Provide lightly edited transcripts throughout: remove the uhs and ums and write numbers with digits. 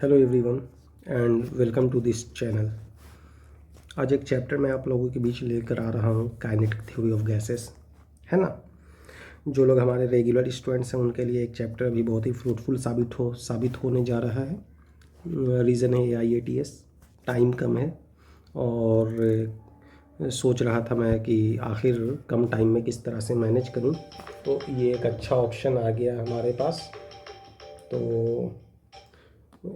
Hello everyone and welcome to this channel. आज एक chapter मैं आप लोगों के बीच लेकर आ रहा हूँ, काइनेटिक थ्योरी ऑफ गैसेस, है ना। जो लोग हमारे रेगुलर स्टूडेंट्स हैं उनके लिए एक चैप्टर अभी बहुत ही फ्रूटफुल साबित होने जा रहा है। रीज़न है AIATS, टाइम कम है और सोच रहा था मैं कि आखिर कम टाइम में किस तरह से मैनेज करूँ, तो ये एक अच्छा ऑप्शन आ गया हमारे पास। तो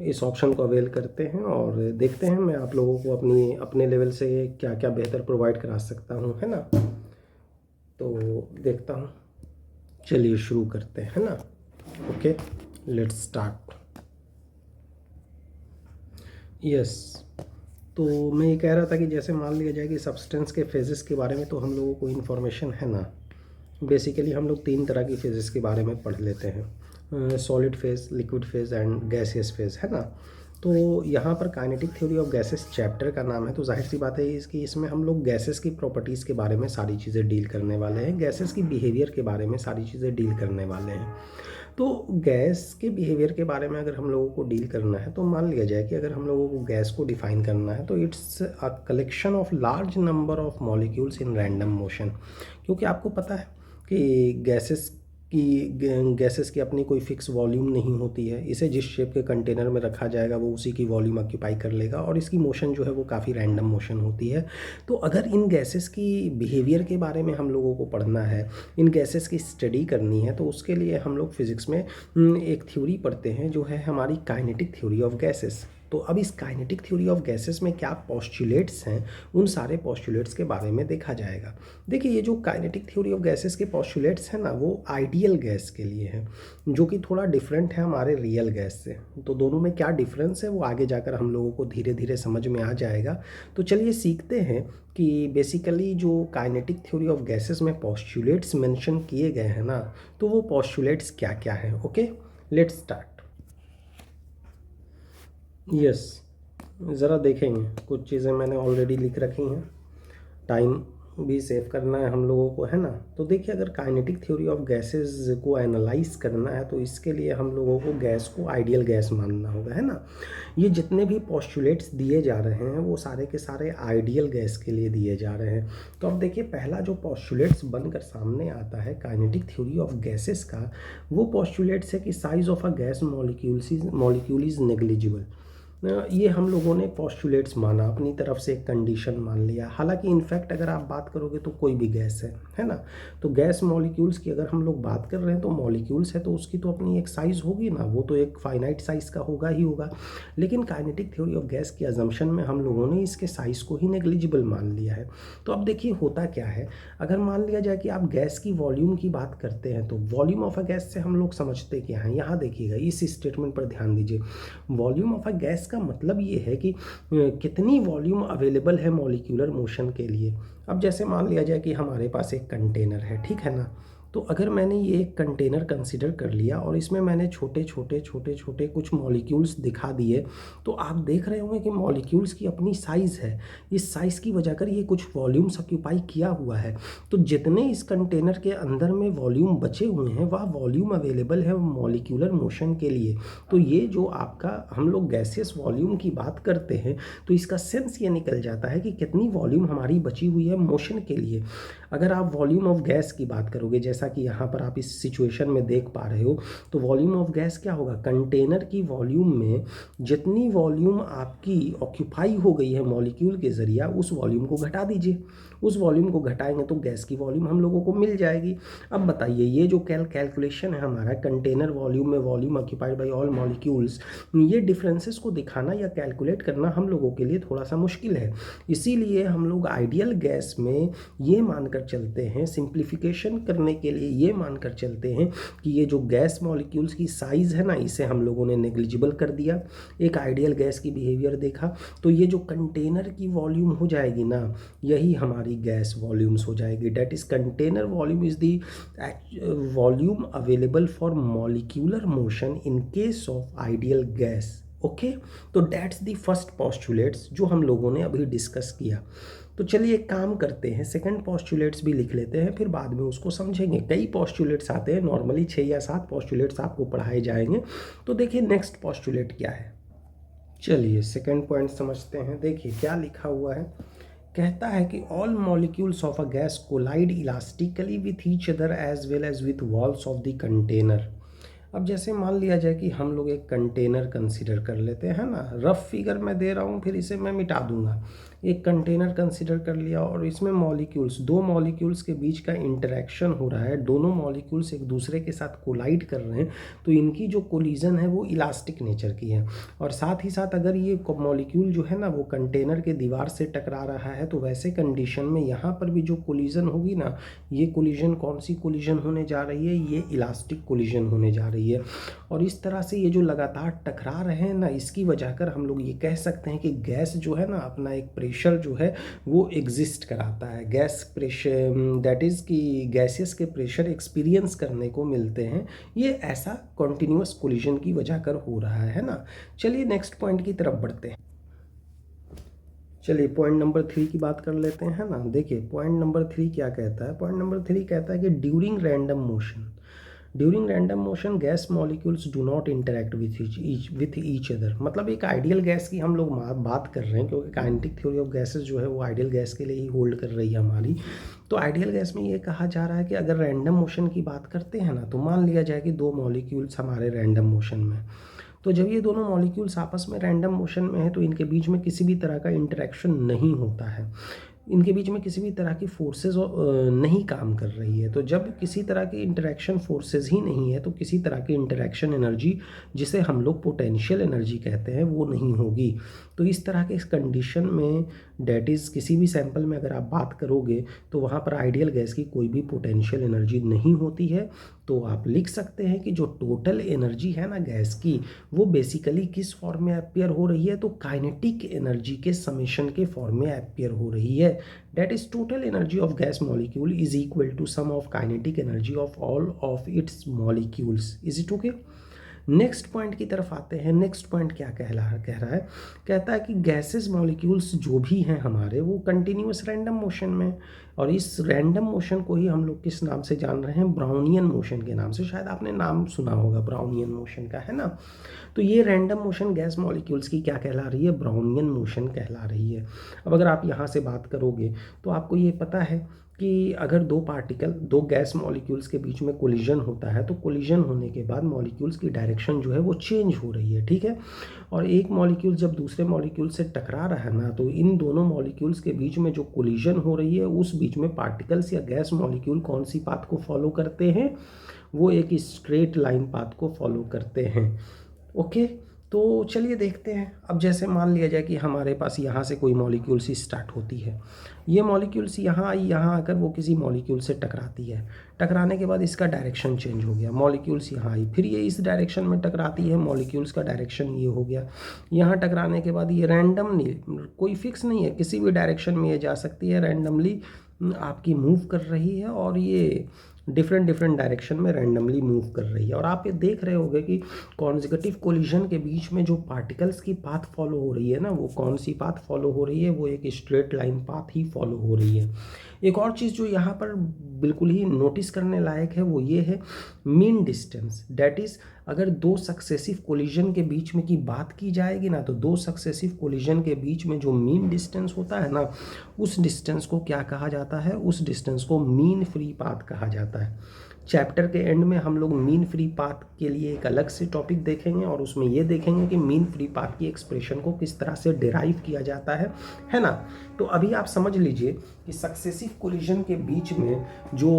इस ऑप्शन को अवेल करते हैं और देखते हैं मैं आप लोगों को अपने लेवल से क्या क्या बेहतर प्रोवाइड करा सकता हूँ, है ना। तो देखता हूँ, चलिए शुरू करते हैं, है ना। Okay, let's start. यस, तो मैं ये कह रहा था कि जैसे मान लिया जाए कि सब्सटेंस के फेजेस के बारे में तो हम लोगों को इन्फॉर्मेशन है ना। बेसिकली हम लोग 3 तरह की फेजेस के बारे में पढ़ लेते हैं, solid phase, liquid phase and gaseous phase, है ना। तो यहाँ पर kinetic theory of gases chapter का नाम है, तो जाहिर सी बात है इसकी इसमें हम लोग गैसेस की प्रॉपर्टीज़ के बारे में सारी चीज़ें डील करने वाले हैं, गैसेस की बिहेवियर के बारे में सारी चीज़ें डील करने वाले हैं। तो गैस के बिहेवियर के बारे में अगर हम लोगों को डील करना है तो मान लिया जाए कि अगर हम लोगों को गैस को डिफाइन करना है तो it's a collection of large number of molecules in random motion. क्योंकि आपको पता है कि गैसेस की अपनी कोई फिक्स वॉल्यूम नहीं होती है। इसे जिस शेप के कंटेनर में रखा जाएगा वो उसी की वॉल्यूम ऑक्यूपाई कर लेगा और इसकी मोशन जो है वो काफ़ी रैंडम मोशन होती है। तो अगर इन गैसेस की बिहेवियर के बारे में हम लोगों को पढ़ना है, इन गैसेस की स्टडी करनी है, तो उसके लिए हम लोग फिज़िक्स में एक थ्योरी पढ़ते हैं जो है हमारी काइनेटिक थ्योरी ऑफ गैसेस। तो अब इस काइनेटिक थ्योरी ऑफ गैसेस में क्या पोस्टुलेट्स हैं, उन सारे पोस्टुलेट्स के बारे में देखा जाएगा। देखिए, ये जो काइनेटिक थ्योरी ऑफ गैसेस के पोस्टुलेट्स हैं ना, वो आइडियल गैस के लिए हैं, जो कि थोड़ा डिफरेंट है हमारे रियल गैस से। तो दोनों में क्या डिफरेंस है वो आगे जाकर हम लोगों को धीरे धीरे समझ में आ जाएगा। तो चलिए सीखते हैं कि बेसिकली जो काइनेटिक थ्योरी ऑफ गैसेस में पोस्टुलेट्स मेंशन किए गए हैं ना, तो वो पोस्टुलेट्स क्या क्या हैं। Okay, let's start. यस, ज़रा देखेंगे, कुछ चीज़ें मैंने ऑलरेडी लिख रखी हैं, टाइम भी सेव करना है हम लोगों को, है ना। तो देखिए, अगर काइनेटिक थ्योरी ऑफ गैसेस को एनालाइज करना है तो इसके लिए हम लोगों को गैस को आइडियल गैस मानना होगा, है ना। ये जितने भी पोस्टुलेट्स दिए जा रहे हैं वो सारे के सारे आइडियल गैस के लिए दिए जा रहे हैं। तो अब देखिए, पहला जो पोस्टुलेट्स बनकर सामने आता है काइनेटिक थ्योरी ऑफ गैसेस का, वो पोस्टुलेट्स है कि size of a gas molecule is negligible. ये हम लोगों ने पोस्टुलेट्स माना, अपनी तरफ से एक कंडीशन मान लिया। हालांकि इनफैक्ट अगर आप बात करोगे तो कोई भी गैस है ना। तो गैस मॉलिक्यूल्स की अगर हम लोग बात कर रहे हैं तो मॉलिक्यूल्स है तो उसकी तो अपनी एक साइज़ होगी ना, वो तो एक फाइनाइट साइज़ का होगा ही होगा। लेकिन काइनेटिक थ्योरी ऑफ गैस की अजम्पशन में हम लोगों ने इसके साइज़ को ही नेग्लिजिबल मान लिया है। तो अब देखिए होता क्या है, अगर मान लिया जाए कि आप गैस की वॉल्यूम की बात करते हैं तो वॉल्यूम ऑफ अ गैस से हम लोग समझते क्या हैं। यहाँ देखिएगा, इस स्टेटमेंट पर ध्यान दीजिए। वॉल्यूम ऑफ अ गैस का मतलब ये है कि कितनी वॉल्यूम अवेलेबल है मॉलिक्यूलर मोशन के लिए। अब जैसे मान लिया जाए कि हमारे पास एक कंटेनर है, ठीक है ना। तो अगर मैंने ये एक कंटेनर कंसिडर कर लिया और इसमें मैंने छोटे छोटे कुछ मॉलिक्यूल्स दिखा दिए, तो आप देख रहे होंगे कि मॉलिक्यूल्स की अपनी साइज़ है। इस साइज़ की वजह कर ये कुछ वॉल्यूम्स ऑक्यूपाई किया हुआ है। तो जितने इस कंटेनर के अंदर में वॉल्यूम बचे हुए हैं वह वॉल्यूम अवेलेबल है मॉलिक्यूलर मोशन के लिए। तो ये जो आपका हम लोग गैसियस वॉल्यूम की बात करते हैं तो इसका सेंस ये निकल जाता है कि कितनी वॉल्यूम हमारी बची हुई है मोशन के लिए। अगर आप वॉल्यूम ऑफ गैस की बात करोगे, जैसा कि यहाँ पर आप इस सिचुएशन में देख पा रहे हो, तो वॉल्यूम ऑफ गैस क्या होगा, कंटेनर की वॉल्यूम में जितनी वॉल्यूम आपकी ऑक्यूपाई हो गई है मॉलिक्यूल के ज़रिए उस वॉल्यूम को घटा दीजिए। उस वॉल्यूम को घटाएंगे तो गैस की वॉल्यूम हम लोगों को मिल जाएगी। अब बताइए, ये जो कैलकुलेशन है हमारा कंटेनर वॉल्यूम में volume occupied by all molecules, ये डिफरेंसेस को दिखाना या कैलकुलेट करना हम लोगों के लिए थोड़ा सा मुश्किल है। इसीलिए हम लोग आइडियल गैस में ये मानकर चलते हैं, सिंप्लीफिकेशन करने के लिए ये मानकर चलते हैं कि ये जो गैस मॉलिक्यूल्स की साइज़ है ना, इसे हम लोगों ने नेग्लिजिबल कर दिया। एक आइडियल गैस की बिहेवियर देखा, तो ये जो कंटेनर की वॉल्यूम हो जाएगी ना, यही हमारी गैस वॉल्यूम्स हो जाएगी। That is container volume is the volume available for molecular motion in case of ideal gas. Okay, तो दैट्स द फर्स्ट पोस्टुलेट्स जो हम लोगों ने अभी डिस्कस किया। तो चलिए एक काम करते हैं, सेकंड पोस्टुलेट्स भी लिख लेते हैं, फिर बाद में उसको समझेंगे। कई पोस्टुलेट्स आते हैं, नॉर्मली 6 या 7 पोस्टुलेट्स आपको पढ़ाए जाएंगे। तो देखिए नेक्स्ट पोस्टुलेट क्या है। चलिए सेकंड पॉइंट समझते हैं। देखिए क्या लिखा हुआ है। कहता है कि all molecules of a gas collide elastically with each other as well as with walls of the container. अब जैसे मान लिया जाए कि हम लोग एक कंटेनर कंसीडर कर लेते हैं ना, रफ फिगर मैं दे रहा हूँ, फिर इसे मैं मिटा दूंगा। एक कंटेनर कंसीडर कर लिया और इसमें मॉलिक्यूल्स, दो मॉलिक्यूल्स के बीच का इंटरेक्शन हो रहा है, दोनों मॉलिक्यूल्स एक दूसरे के साथ कोलाइड कर रहे हैं, तो इनकी जो कोलिजन है वो इलास्टिक नेचर की है। और साथ ही साथ अगर ये मॉलिक्यूल जो है ना वो कंटेनर के दीवार से टकरा रहा है, तो वैसे कंडीशन में यहाँ पर भी जो कोलिजन होगी ना, ये कोलिजन कौन सी कोलिजन होने जा रही है, ये इलास्टिक कोलिजन होने जा रही है। और इस तरह से ये जो लगातार टकरा रहे हैं ना, इसकी वजह कर हम लोग ये कह सकते हैं कि गैस जो है ना अपना एक प्रेशर जो है वो एग्जिस्ट कराता है। गैस प्रेशर दैट इज़ कि गैसेस के प्रेशर एक्सपीरियंस करने को मिलते हैं। ये ऐसा कॉन्टिन्यूस कोलिजन की वजह कर हो रहा है ना। चलिए नेक्स्ट पॉइंट की तरफ बढ़ते हैं। चलिए पॉइंट नंबर 3 की बात कर लेते हैं ना। देखिए पॉइंट नंबर 3 क्या कहता है। पॉइंट नंबर 3 कहता है कि during random motion gas molecules do not interact with each other. मतलब एक आइडियल गैस की हम लोग बात कर रहे हैं, क्योंकि काइनेटिक थ्योरी ऑफ गैसेस जो है वो आइडियल गैस के लिए ही होल्ड कर रही है हमारी। तो आइडियल गैस में ये कहा जा रहा है कि अगर रैंडम मोशन की बात करते हैं ना, तो मान लिया जाए कि दो मॉलिक्यूल्स हमारे रैंडम मोशन में, तो जब ये दोनों मॉलिक्यूल्स आपस में रैंडम मोशन में है तो इनके बीच में किसी भी तरह का इंटरेक्शन नहीं होता है, इनके बीच में किसी भी तरह की फोर्सेस नहीं काम कर रही है। तो जब किसी तरह की इंटरेक्शन फोर्सेस ही नहीं है, तो किसी तरह की इंटरेक्शन एनर्जी, जिसे हम लोग पोटेंशियल एनर्जी कहते हैं, वो नहीं होगी। तो इस तरह के इस कंडीशन में डेट इज़ किसी भी सैंपल में अगर आप बात करोगे तो वहाँ पर आइडियल गैस की कोई भी पोटेंशियल एनर्जी नहीं होती है। तो आप लिख सकते हैं कि जो टोटल एनर्जी है ना गैस की, वो बेसिकली किस फॉर्म में अपियर हो रही है, तो काइनेटिक एनर्जी के समेशन के फॉर्म में अपियर हो रही है। That is total energy of gas molecule is equal to sum of kinetic energy of all of its molecules. Is it okay? Next point की तरफ आते हैं। नेक्स्ट पॉइंट क्या कह रहा है। कहता है कि गैसेस मॉलिक्यूल्स जो भी हैं हमारे, वो कंटिन्यूस रैंडम मोशन में, और इस रैंडम मोशन को ही हम लोग किस नाम से जान रहे हैं, ब्राउनियन मोशन के नाम से। शायद आपने नाम सुना होगा ब्राउनियन मोशन का, है ना। तो ये रैंडम मोशन गैस मॉलिक्यूल्स की क्या कहला रही है, ब्राउनियन मोशन कहला रही है। अब अगर आप यहाँ से बात करोगे तो आपको ये पता है कि अगर दो गैस मॉलिक्यूल्स के बीच में कोलिजन होता है, तो कोलिजन होने के बाद मॉलिक्यूल्स की डायरेक्शन जो है वो चेंज हो रही है, ठीक है। और एक मॉलिक्यूल जब दूसरे मॉलिक्यूल से टकरा रहा है ना, तो इन दोनों मॉलिक्यूल्स के बीच में जो कोलिजन हो रही है, उस बीच में पार्टिकल्स या गैस मॉलिक्यूल कौन सी पाथ को फॉलो करते हैं, वो एक स्ट्रेट लाइन पाथ को फॉलो करते हैं। ओके, तो चलिए देखते हैं। अब जैसे मान लिया जाए कि हमारे पास यहाँ से कोई मॉलिक्यूल सी स्टार्ट होती है, ये मॉलिक्यूल्स यहाँ आई, यहाँ आकर वो किसी मॉलिक्यूल से टकराती है। टकराने के बाद इसका डायरेक्शन चेंज हो गया, मॉलिक्यूल्स यहाँ आई, फिर ये इस डायरेक्शन में टकराती है, मॉलिक्यूल्स का डायरेक्शन ये हो गया। यहाँ टकराने के बाद ये रैंडमली, कोई फिक्स नहीं है, किसी भी डायरेक्शन में ये जा सकती है, रैंडमली आपकी मूव कर रही है, और ये डिफरेंट डायरेक्शन में रैंडमली मूव कर रही है। और आप ये देख रहे होंगे कि कॉन्जिक्यूटिव कोलिजन के बीच में जो पार्टिकल्स की पाथ फॉलो हो रही है ना, वो कौन सी पाथ फॉलो हो रही है, वो एक स्ट्रेट लाइन पाथ ही फॉलो हो रही है। एक और चीज़ जो यहाँ पर बिल्कुल ही नोटिस करने लायक है, वो ये है मीन डिस्टेंस। डैट इज़, अगर दो सक्सेसिव कोलिजन के बीच में की बात की जाएगी ना, तो दो सक्सेसिव कोलिजन के बीच में जो मीन डिस्टेंस होता है ना, उस डिस्टेंस को क्या कहा जाता है, उस डिस्टेंस को मीन फ्री पाथ कहा जाता है। चैप्टर के एंड में हम लोग मीन फ्री पाथ के लिए एक अलग से टॉपिक देखेंगे, और उसमें ये देखेंगे कि मीन फ्री पाथ की एक्सप्रेशन को किस तरह से डिराइव किया जाता है ना। तो अभी आप समझ लीजिए कि सक्सेसिव कोलिजन के बीच में जो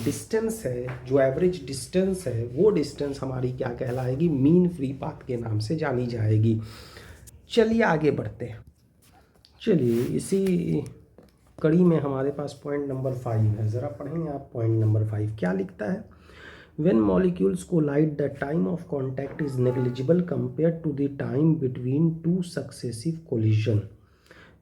डिस्टेंस है, जो एवरेज डिस्टेंस है, वो डिस्टेंस हमारी क्या कहलाएगी, मीन फ्री पाथ के नाम से जानी जाएगी। चलिए आगे बढ़ते हैं। चलिए इसी कड़ी में हमारे पास पॉइंट नंबर 5 है, ज़रा पढ़ेंगे आप। पॉइंट नंबर 5 क्या लिखता है। When molecules collide, the time of contact is negligible compared to the time between two successive collision।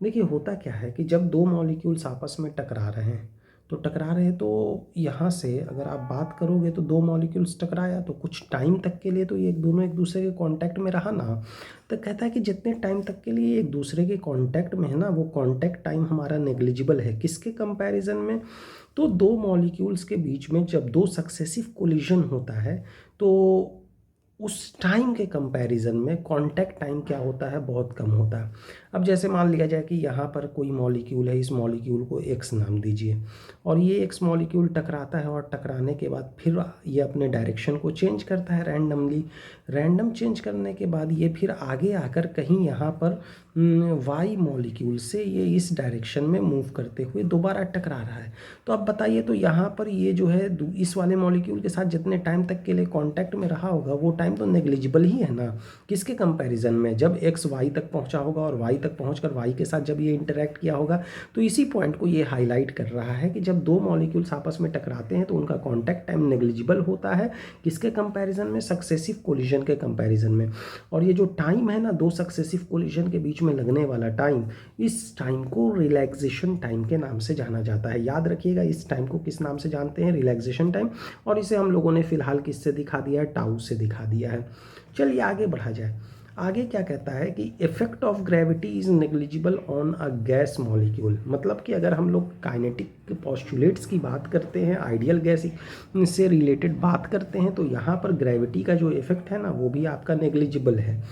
देखिए होता क्या है कि जब दो मॉलिक्यूल्स आपस में टकरा रहे हैं, तो यहाँ से अगर आप बात करोगे तो दो मॉलिक्यूल्स टकराया, तो कुछ टाइम तक के लिए तो ये दोनों एक दूसरे के कांटेक्ट में रहा ना। तो कहता है कि जितने टाइम तक के लिए एक दूसरे के कांटेक्ट में है ना, वो कांटेक्ट टाइम हमारा नेग्लिजिबल है। किसके कंपैरिजन में, तो दो मॉलिक्यूल्स के बीच में जब दो सक्सेसिव कोलिजन होता है, तो उस टाइम के कंपैरिजन में कांटेक्ट टाइम क्या होता है, बहुत कम होता है। अब जैसे मान लिया जाए कि यहाँ पर कोई मॉलिक्यूल है, इस मॉलिक्यूल को एक्स नाम दीजिए, और ये एक्स मॉलिक्यूल टकराता है, और टकराने के बाद फिर ये अपने डायरेक्शन को चेंज करता है रैंडमली। रैंडम चेंज करने के बाद ये फिर आगे आकर कहीं यहाँ पर वाई मॉलिक्यूल से ये इस डायरेक्शन में मूव करते हुए दोबारा टकरा रहा है। तो अब बताइए, तो यहाँ पर ये जो है इस वाले मॉलिक्यूल के साथ जितने टाइम तक के लिए कांटेक्ट में रहा होगा वो टाइम तो नेग्लिजिबल ही है ना। किसके कंपैरिजन में, जब एक्स वाई तक पहुँचा होगा और वाई तक पहुँचकर वाई के साथ जब ये इंटरेक्ट किया होगा। तो इसी पॉइंट को ये हाईलाइट कर रहा है कि जब दो मॉलिक्यूल्स आपस में टकराते हैं तो उनका कॉन्टैक्ट टाइम नेग्लिजिबल होता है। किसके कंपैरिजन में, सक्सेसिव कोलिजन के कंपैरिजन में। और ये जो टाइम है ना, दो सक्सेसिव कोलिजन के बीच में लगने वाला टाइम, इस टाइम को रिलैक्सेशन टाइम के नाम से जाना जाता है। याद रखिएगा, इस टाइम को किस नाम से जानते हैं, रिलैक्सेशन टाइम। और इसे हम लोगों ने फिलहाल किससे दिखा दिया है, टाउ से दिखा दिया है। चलिए आगे बढ़ा जाए। आगे क्या कहता है कि effect of gravity is negligible on a gas molecule. मतलब कि अगर हम लोग काइनेटिक पोस्टुलेट्स की बात करते हैं, आइडियल गैस से रिलेटेड बात करते हैं, तो यहाँ पर ग्रेविटी का जो इफेक्ट है ना, वो भी आपका नेग्लिजिबल है।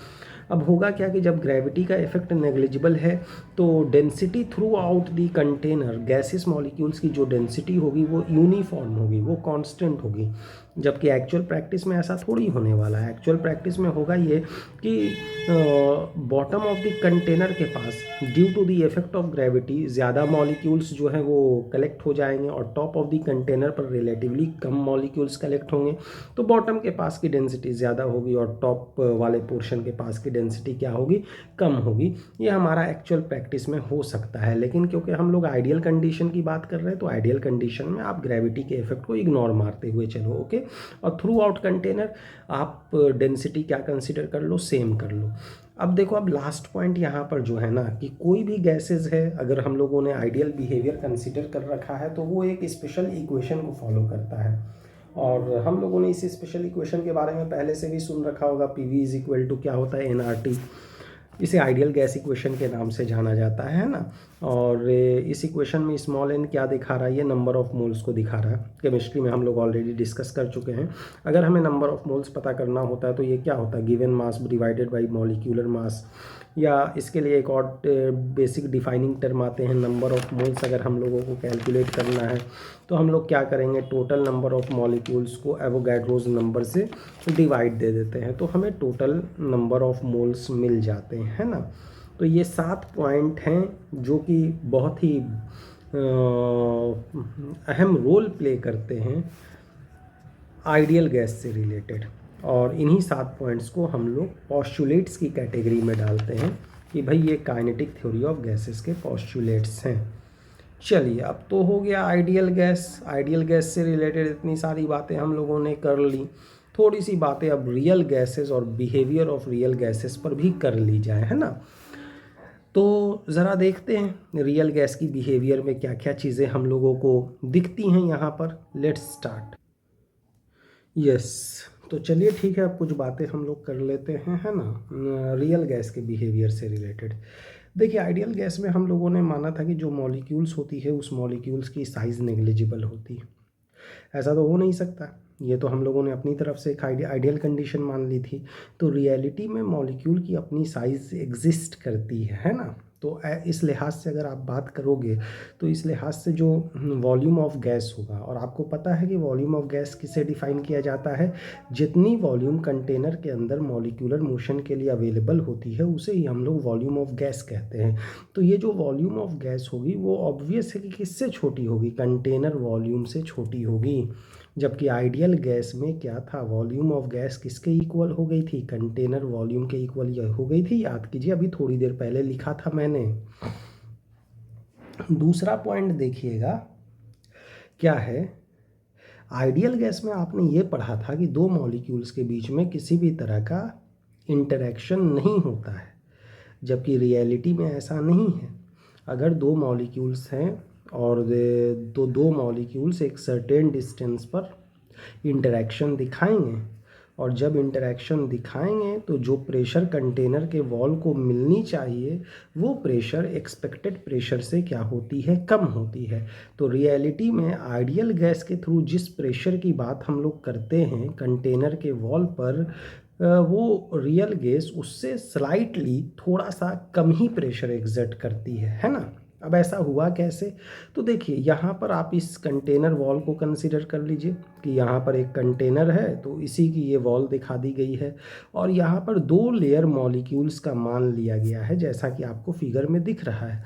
अब होगा क्या कि जब ग्रेविटी का इफेक्ट नेग्लिजिबल है तो density through out the container, gases molecules की जो डेंसिटी होगी वो यूनिफॉर्म होगी, वो कांस्टेंट होगी। जबकि एक्चुअल प्रैक्टिस में ऐसा थोड़ी होने वाला है। एक्चुअल प्रैक्टिस में होगा ये कि बॉटम ऑफ द कंटेनर के पास due to the effect of gravity ज़्यादा मॉलिक्यूल्स जो हैं वो कलेक्ट हो जाएंगे, और टॉप ऑफ द कंटेनर पर रिलेटिवली कम मॉलिक्यूल्स कलेक्ट होंगे। तो बॉटम के पास की डेंसिटी ज़्यादा होगी और टॉप वाले पोर्शन के पास की डेंसिटी क्या होगी, कम होगी। ये हमारा एक्चुअल प्रैक्टिस में हो सकता है, लेकिन क्योंकि हम लोग आइडियल कंडीशन की बात कर रहे हैं तो आइडियल कंडीशन में आप ग्रेविटी के इफेक्ट को इग्नोर मारते हुए चलो, ओके। और थ्रू आउट कंटेनर आप डेंसिटी क्या कंसिडर कर लो, सेम कर लो। अब देखो, अब लास्ट पॉइंट यहाँ पर जो है ना कि कोई भी गैसेज है, अगर हम लोगों ने आइडियल बिहेवियर कंसिडर कर रखा है तो वो एक स्पेशल इक्वेशन को फॉलो करता है। और हम लोगों ने इस स्पेशल इक्वेशन के बारे में पहले से भी सुन रखा होगा। P V is equal to क्या होता है, एनआरटी। इसे आइडियल गैस इक्वेशन के नाम से जाना जाता है ना। और इस इक्वेशन में स्मॉल एन क्या दिखा रहा है, ये नंबर ऑफ मोल्स को दिखा रहा है। केमिस्ट्री में हम लोग ऑलरेडी डिस्कस कर चुके हैं। अगर हमें नंबर ऑफ मोल्स पता करना होता है तो ये क्या होता है, given mass divided by molecular मास। या इसके लिए एक और बेसिक डिफाइनिंग टर्म आते हैं, नंबर ऑफ मोल्स। अगर हम लोगों को कैलकुलेट करना है तो हम लोग क्या करेंगे, टोटल नंबर ऑफ मॉलिक्यूल्स को एवोगैड्रोज नंबर से डिवाइड दे देते हैं, तो हमें टोटल नंबर ऑफ मोल्स मिल जाते हैं, है ना। तो ये 7 पॉइंट हैं जो कि बहुत ही अहम रोल प्ले करते हैं आइडियल गैस से रिलेटेड। और इन्हीं 7 पॉइंट्स को हम लोग पोस्टुलेट्स की कैटेगरी में डालते हैं कि भाई ये काइनेटिक थ्योरी ऑफ गैसेस के पोस्टुलेट्स हैं। चलिए, अब तो हो गया आइडियल गैस। आइडियल गैस से रिलेटेड इतनी सारी बातें हम लोगों ने कर ली। थोड़ी सी बातें अब रियल गैसेस और बिहेवियर ऑफ रियल गैसेस पर भी कर ली जाए, है ना। तो ज़रा देखते हैं रियल गैस की बिहेवियर में क्या क्या चीज़ें हम लोगों को दिखती हैं यहाँ पर। Let's start. यस, तो चलिए ठीक है, अब कुछ बातें हम लोग कर लेते हैं, है ना, रियल गैस के बिहेवियर से रिलेटेड। देखिए, आइडियल गैस में हम लोगों ने माना था कि जो मॉलिक्यूल्स होती है उस मॉलिक्यूल्स की साइज़ नेग्लिजिबल होती है। ऐसा तो हो नहीं सकता, ये तो हम लोगों ने अपनी तरफ से एक आइडियल कंडीशन मान ली थी। तो रियलिटी में मॉलिक्यूल की अपनी साइज़ एग्जिस्ट करती है ना। तो इस लिहाज से अगर आप बात करोगे तो इस लिहाज से जो वॉल्यूम ऑफ गैस होगा, और आपको पता है कि वॉल्यूम ऑफ गैस किसे डिफाइन किया जाता है, जितनी वॉल्यूम कंटेनर के अंदर मॉलिक्यूलर मोशन के लिए अवेलेबल होती है उसे ही हम लोग वॉल्यूम ऑफ गैस कहते हैं। तो ये जो वॉल्यूम ऑफ गैस होगी वो ऑब्वियस है कि किससे छोटी होगी, कंटेनर वॉल्यूम से छोटी होगी। जबकि आइडियल गैस में क्या था, वॉल्यूम ऑफ गैस किसके इक्वल हो गई थी, कंटेनर वॉल्यूम के इक्वल हो गई थी। याद कीजिए, अभी थोड़ी देर पहले लिखा था मैंने। दूसरा पॉइंट देखिएगा क्या है, आइडियल गैस में आपने ये पढ़ा था कि दो मॉलिक्यूल्स के बीच में किसी भी तरह का इंटरेक्शन नहीं होता है, जबकि रियलिटी में ऐसा नहीं है। अगर दो मॉलिक्यूल्स हैं और दो मॉलिक्यूल्स एक सर्टेन डिस्टेंस पर इंटरेक्शन दिखाएंगे, और जब इंटरेक्शन दिखाएंगे तो जो प्रेशर कंटेनर के वॉल को मिलनी चाहिए वो प्रेशर एक्सपेक्टेड प्रेशर से क्या होती है, कम होती है। तो रियलिटी में आइडियल गैस के थ्रू जिस प्रेशर की बात हम लोग करते हैं कंटेनर के वॉल पर, वो रियल गैस उससे स्लाइटली थोड़ा सा कम ही प्रेशर एग्जर्ट करती है ना। अब ऐसा हुआ कैसे? तो देखिए यहाँ पर आप इस कंटेनर वॉल को कंसीडर कर लीजिए कि यहाँ पर एक कंटेनर है, तो इसी की ये वॉल दिखा दी गई है और यहाँ पर दो लेयर मॉलिक्यूल्स का मान लिया गया है जैसा कि आपको फिगर में दिख रहा है।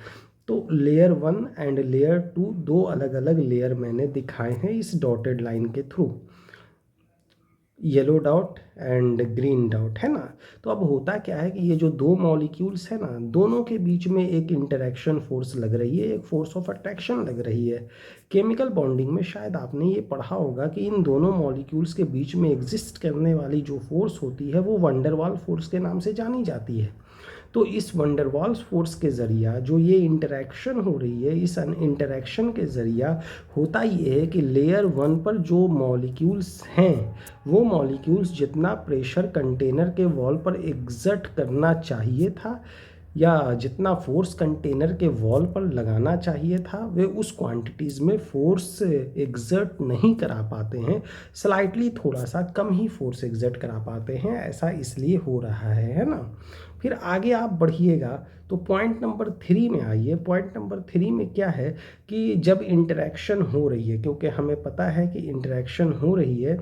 तो लेयर 1 एंड लेयर 2 दो अलग अलग लेयर मैंने दिखाए हैं इस डॉटेड लाइन के through, yellow dot and green dot, है ना। तो अब होता क्या है कि ये जो दो मॉलिक्यूल्स है ना, दोनों के बीच में एक इंटरेक्शन फोर्स लग रही है, एक फोर्स ऑफ अट्रैक्शन लग रही है। केमिकल बॉन्डिंग में शायद आपने ये पढ़ा होगा कि इन दोनों मॉलिक्यूल्स के बीच में एग्जिस्ट करने वाली जो फोर्स होती है वो वंडरवाल फोर्स के नाम से जानी जाती है। तो इस वंडरवाल्स फोर्स के ज़रिया जो ये इंटरेक्शन हो रही है, इस इंटरेक्शन के ज़रिया होता ये है कि लेयर 1 पर जो मॉलिक्यूल्स हैं वो मॉलिक्यूल्स जितना प्रेशर कंटेनर के वॉल पर एग्जर्ट करना चाहिए था या जितना फोर्स कंटेनर के वॉल पर लगाना चाहिए था वे उस क्वांटिटीज़ में फोर्स एग्जर्ट नहीं करा पाते हैं, स्लाइटली थोड़ा सा कम ही फोर्स एग्जर्ट करा पाते हैं। ऐसा इसलिए हो रहा है ना। फिर आगे आप बढ़िएगा तो पॉइंट नंबर 3 में आइए। पॉइंट नंबर 3 में क्या है कि जब इंटरेक्शन हो रही है, क्योंकि हमें पता है कि इंटरेक्शन हो रही है,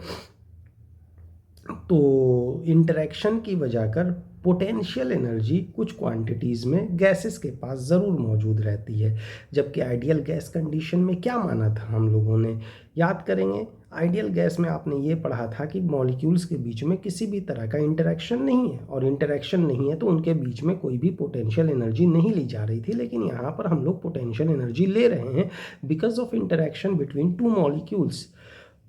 तो इंटरेक्शन की वजह कर पोटेंशियल एनर्जी कुछ क्वांटिटीज़ में गैसेस के पास ज़रूर मौजूद रहती है। जबकि आइडियल गैस कंडीशन में क्या माना था हम लोगों ने, याद करेंगे, आइडियल गैस में आपने ये पढ़ा था कि मॉलिक्यूल्स के बीच में किसी भी तरह का इंटरेक्शन नहीं है, और इंटरेक्शन नहीं है तो उनके बीच में कोई भी पोटेंशियल एनर्जी नहीं ली जा रही थी। लेकिन यहाँ पर हम लोग पोटेंशियल एनर्जी ले रहे हैं because of interaction between two molecules.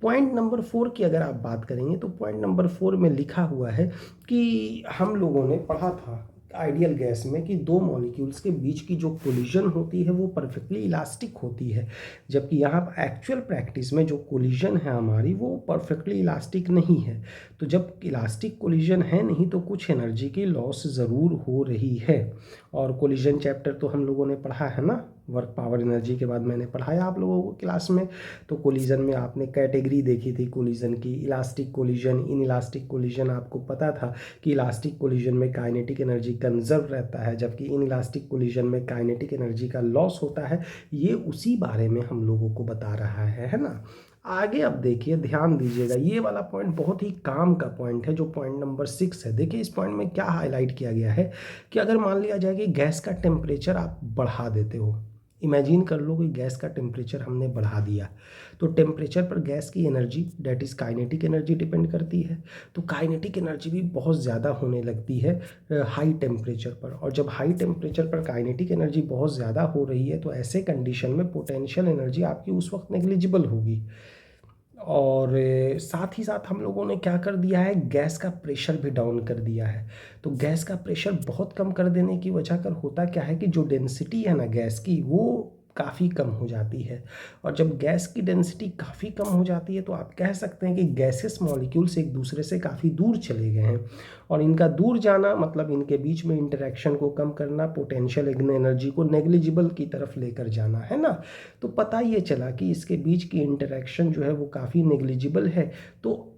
Point number 4 की अगर आप बात करेंगे तो पॉइंट नंबर 4 में लिखा हुआ है कि हम लोगों ने पढ़ा था आइडियल गैस में कि दो मॉलिक्यूल्स के बीच की जो कोलिजन होती है वो परफेक्टली इलास्टिक होती है, जबकि यहाँ पर एक्चुअल प्रैक्टिस में जो कोलिजन है हमारी वो परफेक्टली इलास्टिक नहीं है। तो जब इलास्टिक कोलिजन है नहीं तो कुछ एनर्जी की लॉस ज़रूर हो रही है। और कोलिजन चैप्टर तो हम लोगों ने पढ़ा है ना, वर्क पावर एनर्जी के बाद मैंने पढ़ाया आप लोगों को क्लास में। तो कोलिजन में आपने कैटेगरी देखी थी कोलिजन की, elastic collision, in elastic collision. आपको पता था कि इलास्टिक कोलिजन में काइनेटिक एनर्जी कंजर्व रहता है जबकि इन इलास्टिक कोलिजन में काइनेटिक एनर्जी का लॉस होता है। ये उसी बारे में हम लोगों को बता रहा है ना। आगे अब देखिए, ध्यान दीजिएगा, ये वाला पॉइंट बहुत ही काम का पॉइंट है जो पॉइंट नंबर 6 है। देखिए इस पॉइंट में क्या हाईलाइट किया गया है कि अगर मान लिया जाए कि गैस का टेम्परेचर आप बढ़ा देते हो, इमेजिन कर लो कि गैस का टेम्परेचर हमने बढ़ा दिया, तो टेम्परेचर पर गैस की energy that is kinetic energy depend करती है। तो काइनेटिक एनर्जी भी बहुत ज़्यादा होने लगती है हाई टेम्परेचर पर, और जब हाई टेम्परेचर पर काइनेटिक एनर्जी बहुत ज़्यादा हो रही है तो ऐसे कंडीशन में पोटेंशियल एनर्जी आपकी उस वक्त नेग्लिजिबल होगी। और साथ ही साथ हम लोगों ने क्या कर दिया है, गैस का प्रेशर भी डाउन कर दिया है। तो गैस का प्रेशर बहुत कम कर देने की वजह कर होता क्या है कि जो डेंसिटी है ना गैस की वो काफ़ी कम हो जाती है। और जब गैस की डेंसिटी काफ़ी कम हो जाती है तो आप कह सकते हैं कि गैसेस मॉलिक्यूल्स एक दूसरे से काफ़ी दूर चले गए हैं, और इनका दूर जाना मतलब इनके बीच में इंटरेक्शन को कम करना, पोटेंशियल एनर्जी को नेग्लिजिबल की तरफ लेकर जाना, है ना। तो पता ये चला कि इसके बीच की इंटरेक्शन जो है वो काफ़ी नेग्लिजिबल है। तो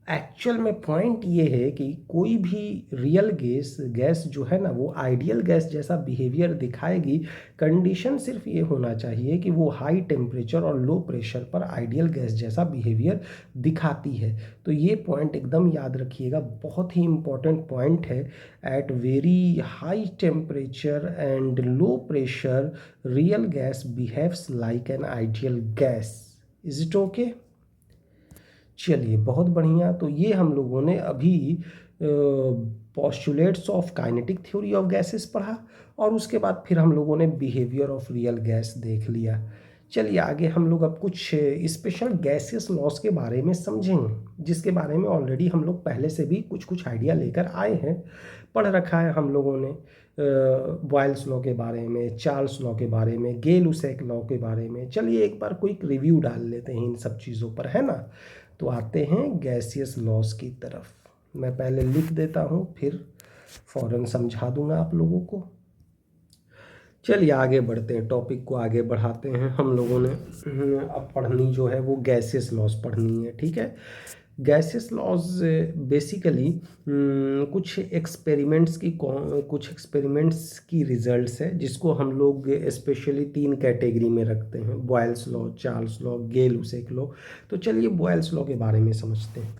एक्चुअल में पॉइंट ये है कि कोई भी रियल गैस जो है ना वो आइडियल गैस जैसा बिहेवियर दिखाएगी। कंडीशन सिर्फ ये होना चाहिए कि वो हाई टेम्परेचर और लो प्रेशर पर आइडियल गैस जैसा बिहेवियर दिखाती है। तो ये पॉइंट एकदम याद रखिएगा, बहुत ही इम्पॉर्टेंट पॉइंट है। At very high temperature and low pressure real gas behaves like an ideal gas. Is it okay? चलिए बहुत बढ़िया। तो ये हम लोगों ने अभी postulates of kinetic theory of gases पढ़ा, और उसके बाद फिर हम लोगों ने बिहेवियर ऑफ रियल गैस देख लिया। चलिए आगे हम लोग अब कुछ स्पेशल गैसियस लॉस के बारे में समझेंगे, जिसके बारे में ऑलरेडी हम लोग पहले से भी कुछ कुछ आइडिया लेकर आए हैं, पढ़ रखा है हम लोगों ने। बॉयल्स लॉ के बारे में, चार्ल्स लॉ के बारे में, गे लुसेक लॉ के बारे में। चलिए एक बार क्विक रिव्यू डाल लेते हैं इन सब चीज़ों पर, है ना। तो आते हैं गैसियस लॉस की तरफ। मैं पहले लिख देता हूँ फिर फ़ौरन समझा दूंगा आप लोगों को। चलिए आगे बढ़ते हैं, टॉपिक को आगे बढ़ाते हैं। हम लोगों ने अब पढ़नी जो है वो गैसियस लॉस पढ़नी है, ठीक है। गैसेस लॉज बेसिकली कुछ एक्सपेरिमेंट्स की रिजल्ट्स है, जिसको हम लोग स्पेशली 3 कैटेगरी में रखते हैं: Boyle's law, Charles law, Gay Lussac law. तो चलिए बॉयल्स लॉ के बारे में समझते हैं।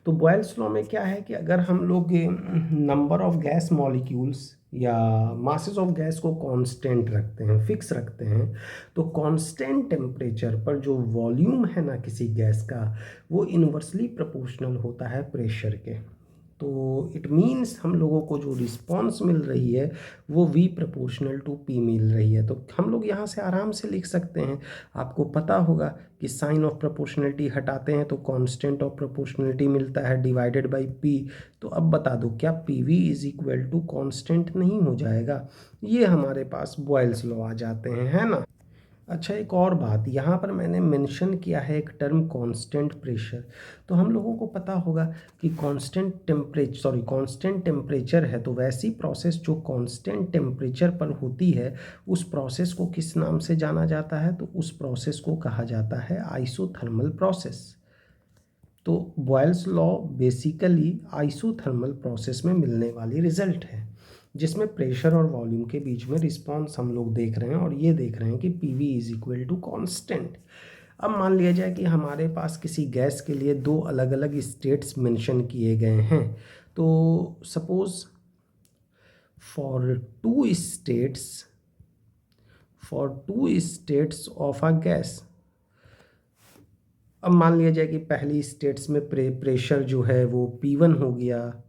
तो बॉयल्स लॉ में क्या है कि अगर हम लोग नंबर ऑफ गैस मॉलिक्यूल्स या मासेस ऑफ गैस को कांस्टेंट रखते हैं, फिक्स रखते हैं, तो कांस्टेंट टेम्परेचर पर जो वॉल्यूम है ना किसी गैस का, वो इन्वर्सली प्रोपोर्शनल होता है प्रेशर के। तो इट मीन्स हम लोगों को जो रिस्पॉन्स मिल रही है वो V प्रोपोर्शनल टू P मिल रही है। तो हम लोग यहाँ से आराम से लिख सकते हैं, आपको पता होगा कि साइन ऑफ प्रोपोर्शनलिटी हटाते हैं तो कांस्टेंट ऑफ प्रोपोर्शनलिटी मिलता है डिवाइडेड बाय P। तो अब बता दो, क्या PV is equal to constant नहीं हो जाएगा? ये हमारे पास बॉयल्स लॉ आ जाते हैं, है ना। अच्छा, एक और बात यहाँ पर मैंने मेंशन किया है एक टर्म कांस्टेंट प्रेशर। तो हम लोगों को पता होगा कि कांस्टेंट टेम्परेचर है, तो वैसी प्रोसेस जो कांस्टेंट टेम्परेचर पर होती है उस प्रोसेस को किस नाम से जाना जाता है? तो उस प्रोसेस को कहा जाता है आइसोथर्मल प्रोसेस। तो Boyle's law basically isothermal process में मिलने वाली रिजल्ट है, जिसमें प्रेशर और वॉल्यूम के बीच में रिस्पांस हम लोग देख रहे हैं, और ये देख रहे हैं कि PV is equal to constant. अब मान लिया जाए कि हमारे पास किसी गैस के लिए 2 अलग अलग स्टेट्स मेंशन किए गए हैं। तो suppose for two states of a gas, अब मान लिया जाए कि पहली स्टेट्स में प्रेशर जो है वो P1 हो गया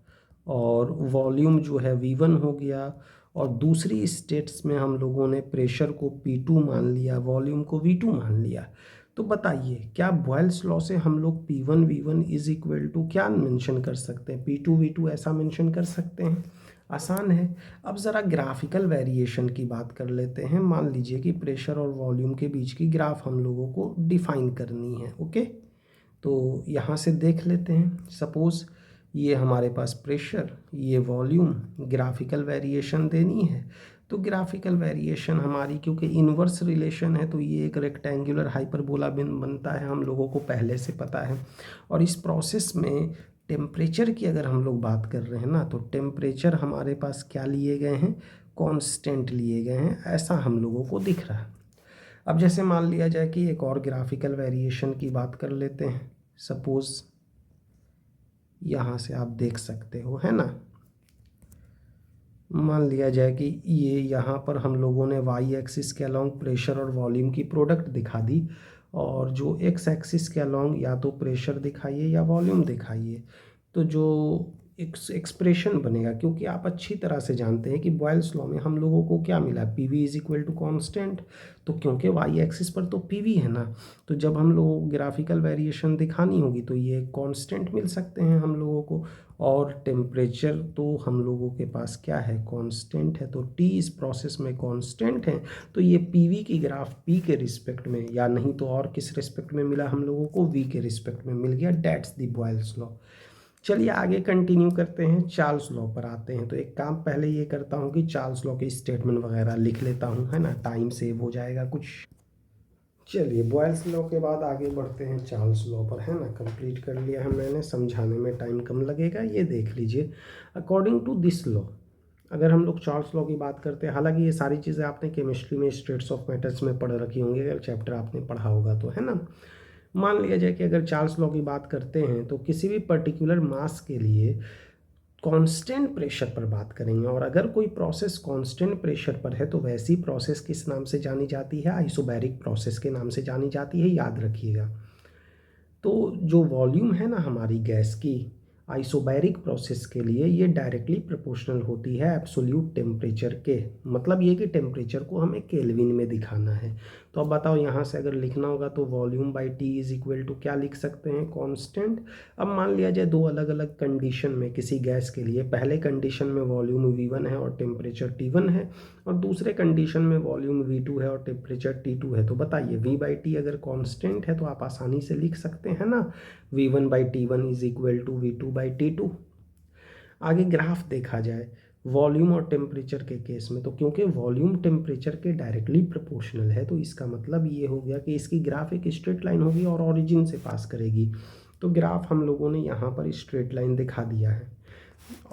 और वॉल्यूम जो है V1 हो गया, और दूसरी स्टेट्स में हम लोगों ने प्रेशर को P2 मान लिया, वॉल्यूम को V2 मान लिया। तो बताइए, क्या बॉयल्स लॉ से हम लोग P1 V1 is equal to क्या मेंशन कर सकते हैं? P2 V2 ऐसा मेंशन कर सकते हैं? आसान है। अब ज़रा ग्राफिकल वेरिएशन की बात कर लेते हैं। मान लीजिए कि प्रेशर और वॉल्यूम के बीच की ग्राफ हम लोगों को डिफाइन करनी है। ओके, तो यहाँ से देख लेते हैं। सपोज़ ये हमारे पास प्रेशर, ये वॉल्यूम, ग्राफिकल वेरिएशन देनी है। तो ग्राफिकल वेरिएशन हमारी, क्योंकि इन्वर्स रिलेशन है, तो ये एक रेक्टेंगुलर हाइपरबोला बनता है, हम लोगों को पहले से पता है। और इस प्रोसेस में टेम्परेचर की अगर हम लोग बात कर रहे हैं ना, तो टेम्परेचर हमारे पास क्या लिए गए हैं? कांस्टेंट लिए गए हैं, ऐसा हम लोगों को दिख रहा है। अब जैसे मान लिया जाए कि एक और ग्राफिकल वेरिएशन की बात कर लेते हैं। सपोज़ यहाँ से आप देख सकते हो, है ना। मान लिया जाए कि ये यहाँ पर हम लोगों ने वाई एक्सिस के अलोंग प्रेशर और वॉल्यूम की प्रोडक्ट दिखा दी, और जो एक्स एक्सिस के अलोंग या तो प्रेशर दिखाइए या वॉल्यूम दिखाइए। तो जो एक्सप्रेशन बनेगा, क्योंकि आप अच्छी तरह से जानते हैं कि बॉयल्स लॉ में हम लोगों को क्या मिला? PV is equal to constant. तो क्योंकि वाई एक्सिस पर तो PV है ना, तो जब हम लोगों को ग्राफिकल वेरिएशन दिखानी होगी तो ये कांस्टेंट मिल सकते हैं हम लोगों को। और टेम्परेचर तो हम लोगों के पास क्या है? कांस्टेंट है। तो T इस प्रोसेस में कांस्टेंट है, तो ये PV की ग्राफ P के रिस्पेक्ट में, या नहीं तो और किस रिस्पेक्ट में मिला हम लोगों को? V के रिस्पेक्ट में मिल गया। That's the Boyle's law. चलिए आगे कंटिन्यू करते हैं, चार्ल्स लॉ पर आते हैं। तो एक काम पहले ये करता हूँ कि चार्ल्स लॉ के स्टेटमेंट वगैरह लिख लेता हूँ, है ना, टाइम सेव हो जाएगा कुछ। चलिए बॉयल्स लॉ के बाद आगे बढ़ते हैं चार्ल्स लॉ पर, है ना। कंप्लीट कर लिया है मैंने, समझाने में टाइम कम लगेगा। ये देख लीजिए, अकॉर्डिंग टू दिस लॉ, अगर हम लोग चार्ल्स लॉ की बात करते हैं, हालांकि ये सारी चीज़ें आपने केमिस्ट्री में स्टेट्स ऑफ मैटर्स में पढ़ रखी होंगी, अगर चैप्टर आपने पढ़ा होगा तो, है ना। मान लिया जाए कि अगर चार्ल्स लॉ की बात करते हैं तो किसी भी पर्टिकुलर मास के लिए कांस्टेंट प्रेशर पर बात करेंगे, और अगर कोई प्रोसेस कांस्टेंट प्रेशर पर है तो वैसी प्रोसेस किस नाम से जानी जाती है? आइसोबैरिक प्रोसेस के नाम से जानी जाती है, याद रखिएगा। तो जो वॉल्यूम है ना हमारी गैस की, आइसोबैरिक प्रोसेस के लिए ये डायरेक्टली प्रोपोर्शनल होती है एब्सोल्यूट टेम्परेचर के। मतलब ये कि टेम्परेचर को हमें केल्विन में दिखाना है। तो अब बताओ, यहाँ से अगर लिखना होगा तो volume by T is equal to क्या लिख सकते हैं? कांस्टेंट। अब मान लिया जाए 2 अलग अलग कंडीशन में किसी गैस के लिए, पहले कंडीशन में वॉल्यूम V1 है और टेम्परेचर T1 है, और दूसरे कंडीशन में वॉल्यूम V2 है और टेम्परेचर T2 है। तो बताइए, V बाई T अगर कांस्टेंट है तो आप आसानी से लिख सकते हैं ना, V1 by T1 is equal to V2 by T2। आगे ग्राफ देखा जाए वॉल्यूम और टेम्परेचर के केस में, तो क्योंकि वॉल्यूम टेम्परेचर के डायरेक्टली प्रोपोर्शनल है, तो इसका मतलब ये हो गया कि इसकी ग्राफ एक स्ट्रेट लाइन होगी और ओरिजिन से पास करेगी। तो ग्राफ हम लोगों ने यहाँ पर स्ट्रेट लाइन दिखा दिया है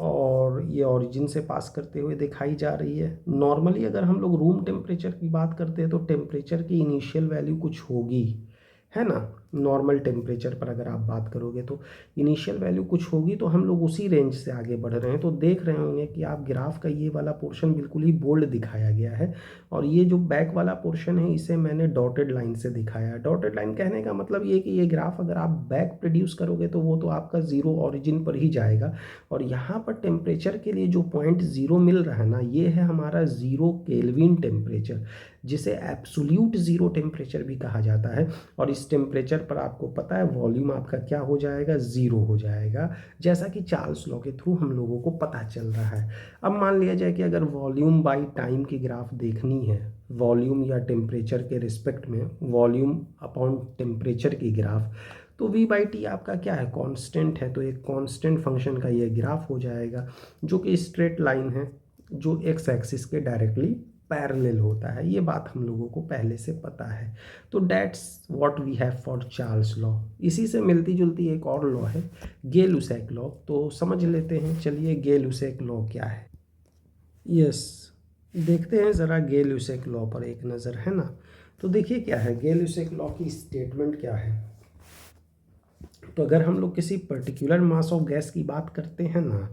और ये ओरिजिन से पास करते हुए दिखाई जा रही है। नॉर्मली अगर हम लोग रूम टेम्परेचर की बात करते हैं तो टेम्परेचर की इनिशियल वैल्यू कुछ होगी, है ना। नॉर्मल टेम्परेचर पर अगर आप बात करोगे तो इनिशियल वैल्यू कुछ होगी, तो हम लोग उसी रेंज से आगे बढ़ रहे हैं। तो देख रहे होंगे कि आप ग्राफ का ये वाला पोर्शन बिल्कुल ही बोल्ड दिखाया गया है और ये जो बैक वाला पोर्शन है इसे मैंने डॉटेड लाइन से दिखाया है। डॉटेड लाइन कहने का मतलब ये कि ये ग्राफ अगर आप बैक प्रोड्यूस करोगे तो वो तो आपका ज़ीरो ऑरिजिन पर ही जाएगा और यहाँ पर टेम्परेचर के लिए जो पॉइंट ज़ीरो मिल रहा है ना, ये है हमारा ज़ीरो केल्विन टेम्परेचर, जिसे एब्सोल्यूट ज़ीरो टेम्परेचर भी कहा जाता है। और इस टेम्परेचर पर आपको पता है वॉल्यूम आपका क्या हो जाएगा, ज़ीरो हो जाएगा, जैसा कि चार्ल्स लॉ के थ्रू हम लोगों को पता चल रहा है। अब मान लिया जाए कि अगर वॉल्यूम बाई टाइम की ग्राफ देखनी है, वॉल्यूम या टेम्परेचर के रिस्पेक्ट में वॉल्यूम अपॉन टेम्परेचर की ग्राफ, तो v बाई टी आपका क्या है, कांस्टेंट है। तो एक कांस्टेंट फंक्शन का ये ग्राफ हो जाएगा जो कि स्ट्रेट लाइन है, जो एक्स एक्सिस के डायरेक्टली पैरेलल होता है। ये बात हम लोगों को पहले से पता है। तो that's what we have for Charles law. इसी से मिलती जुलती एक और लॉ है, गे-लुसेक लॉ। तो समझ लेते हैं, चलिए गे-लुसेक लॉ क्या है। यस, देखते हैं ज़रा गे-लुसेक लॉ पर एक नज़र, है ना। तो देखिए क्या है गे-लुसेक लॉ की स्टेटमेंट क्या है। तो अगर हम लोग किसी पर्टिकुलर मास ऑफ गैस की बात करते हैं ना,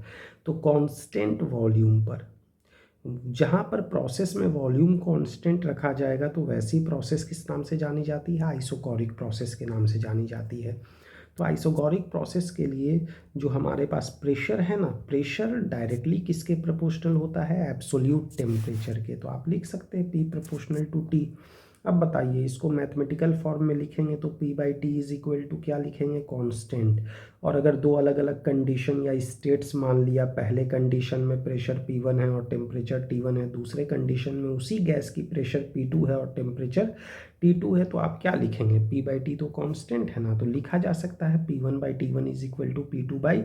तो कांस्टेंट वॉल्यूम पर, जहाँ पर प्रोसेस में वॉल्यूम कांस्टेंट रखा जाएगा, तो वैसी प्रोसेस किस नाम से जानी जाती है, आइसोकोरिक प्रोसेस के नाम से जानी जाती है। तो आइसोकोरिक प्रोसेस के लिए जो हमारे पास प्रेशर है ना, प्रेशर डायरेक्टली किसके प्रोपोर्शनल होता है, एब्सोल्यूट टेम्परेचर के। तो आप लिख सकते हैं P प्रोपोर्शनल टू T। अब बताइए इसको मैथमेटिकल फॉर्म में लिखेंगे तो P by T is equal to क्या लिखेंगे, कांस्टेंट। और अगर दो अलग अलग कंडीशन या स्टेट्स मान लिया, पहले कंडीशन में प्रेशर P1 है और टेम्परेचर T1 है, दूसरे कंडीशन में उसी गैस की प्रेशर P2 है और टेम्परेचर T2 है, तो आप क्या लिखेंगे, P बाई टी तो कांस्टेंट है ना, तो लिखा जा सकता है P1 by T1 is equal to P2 by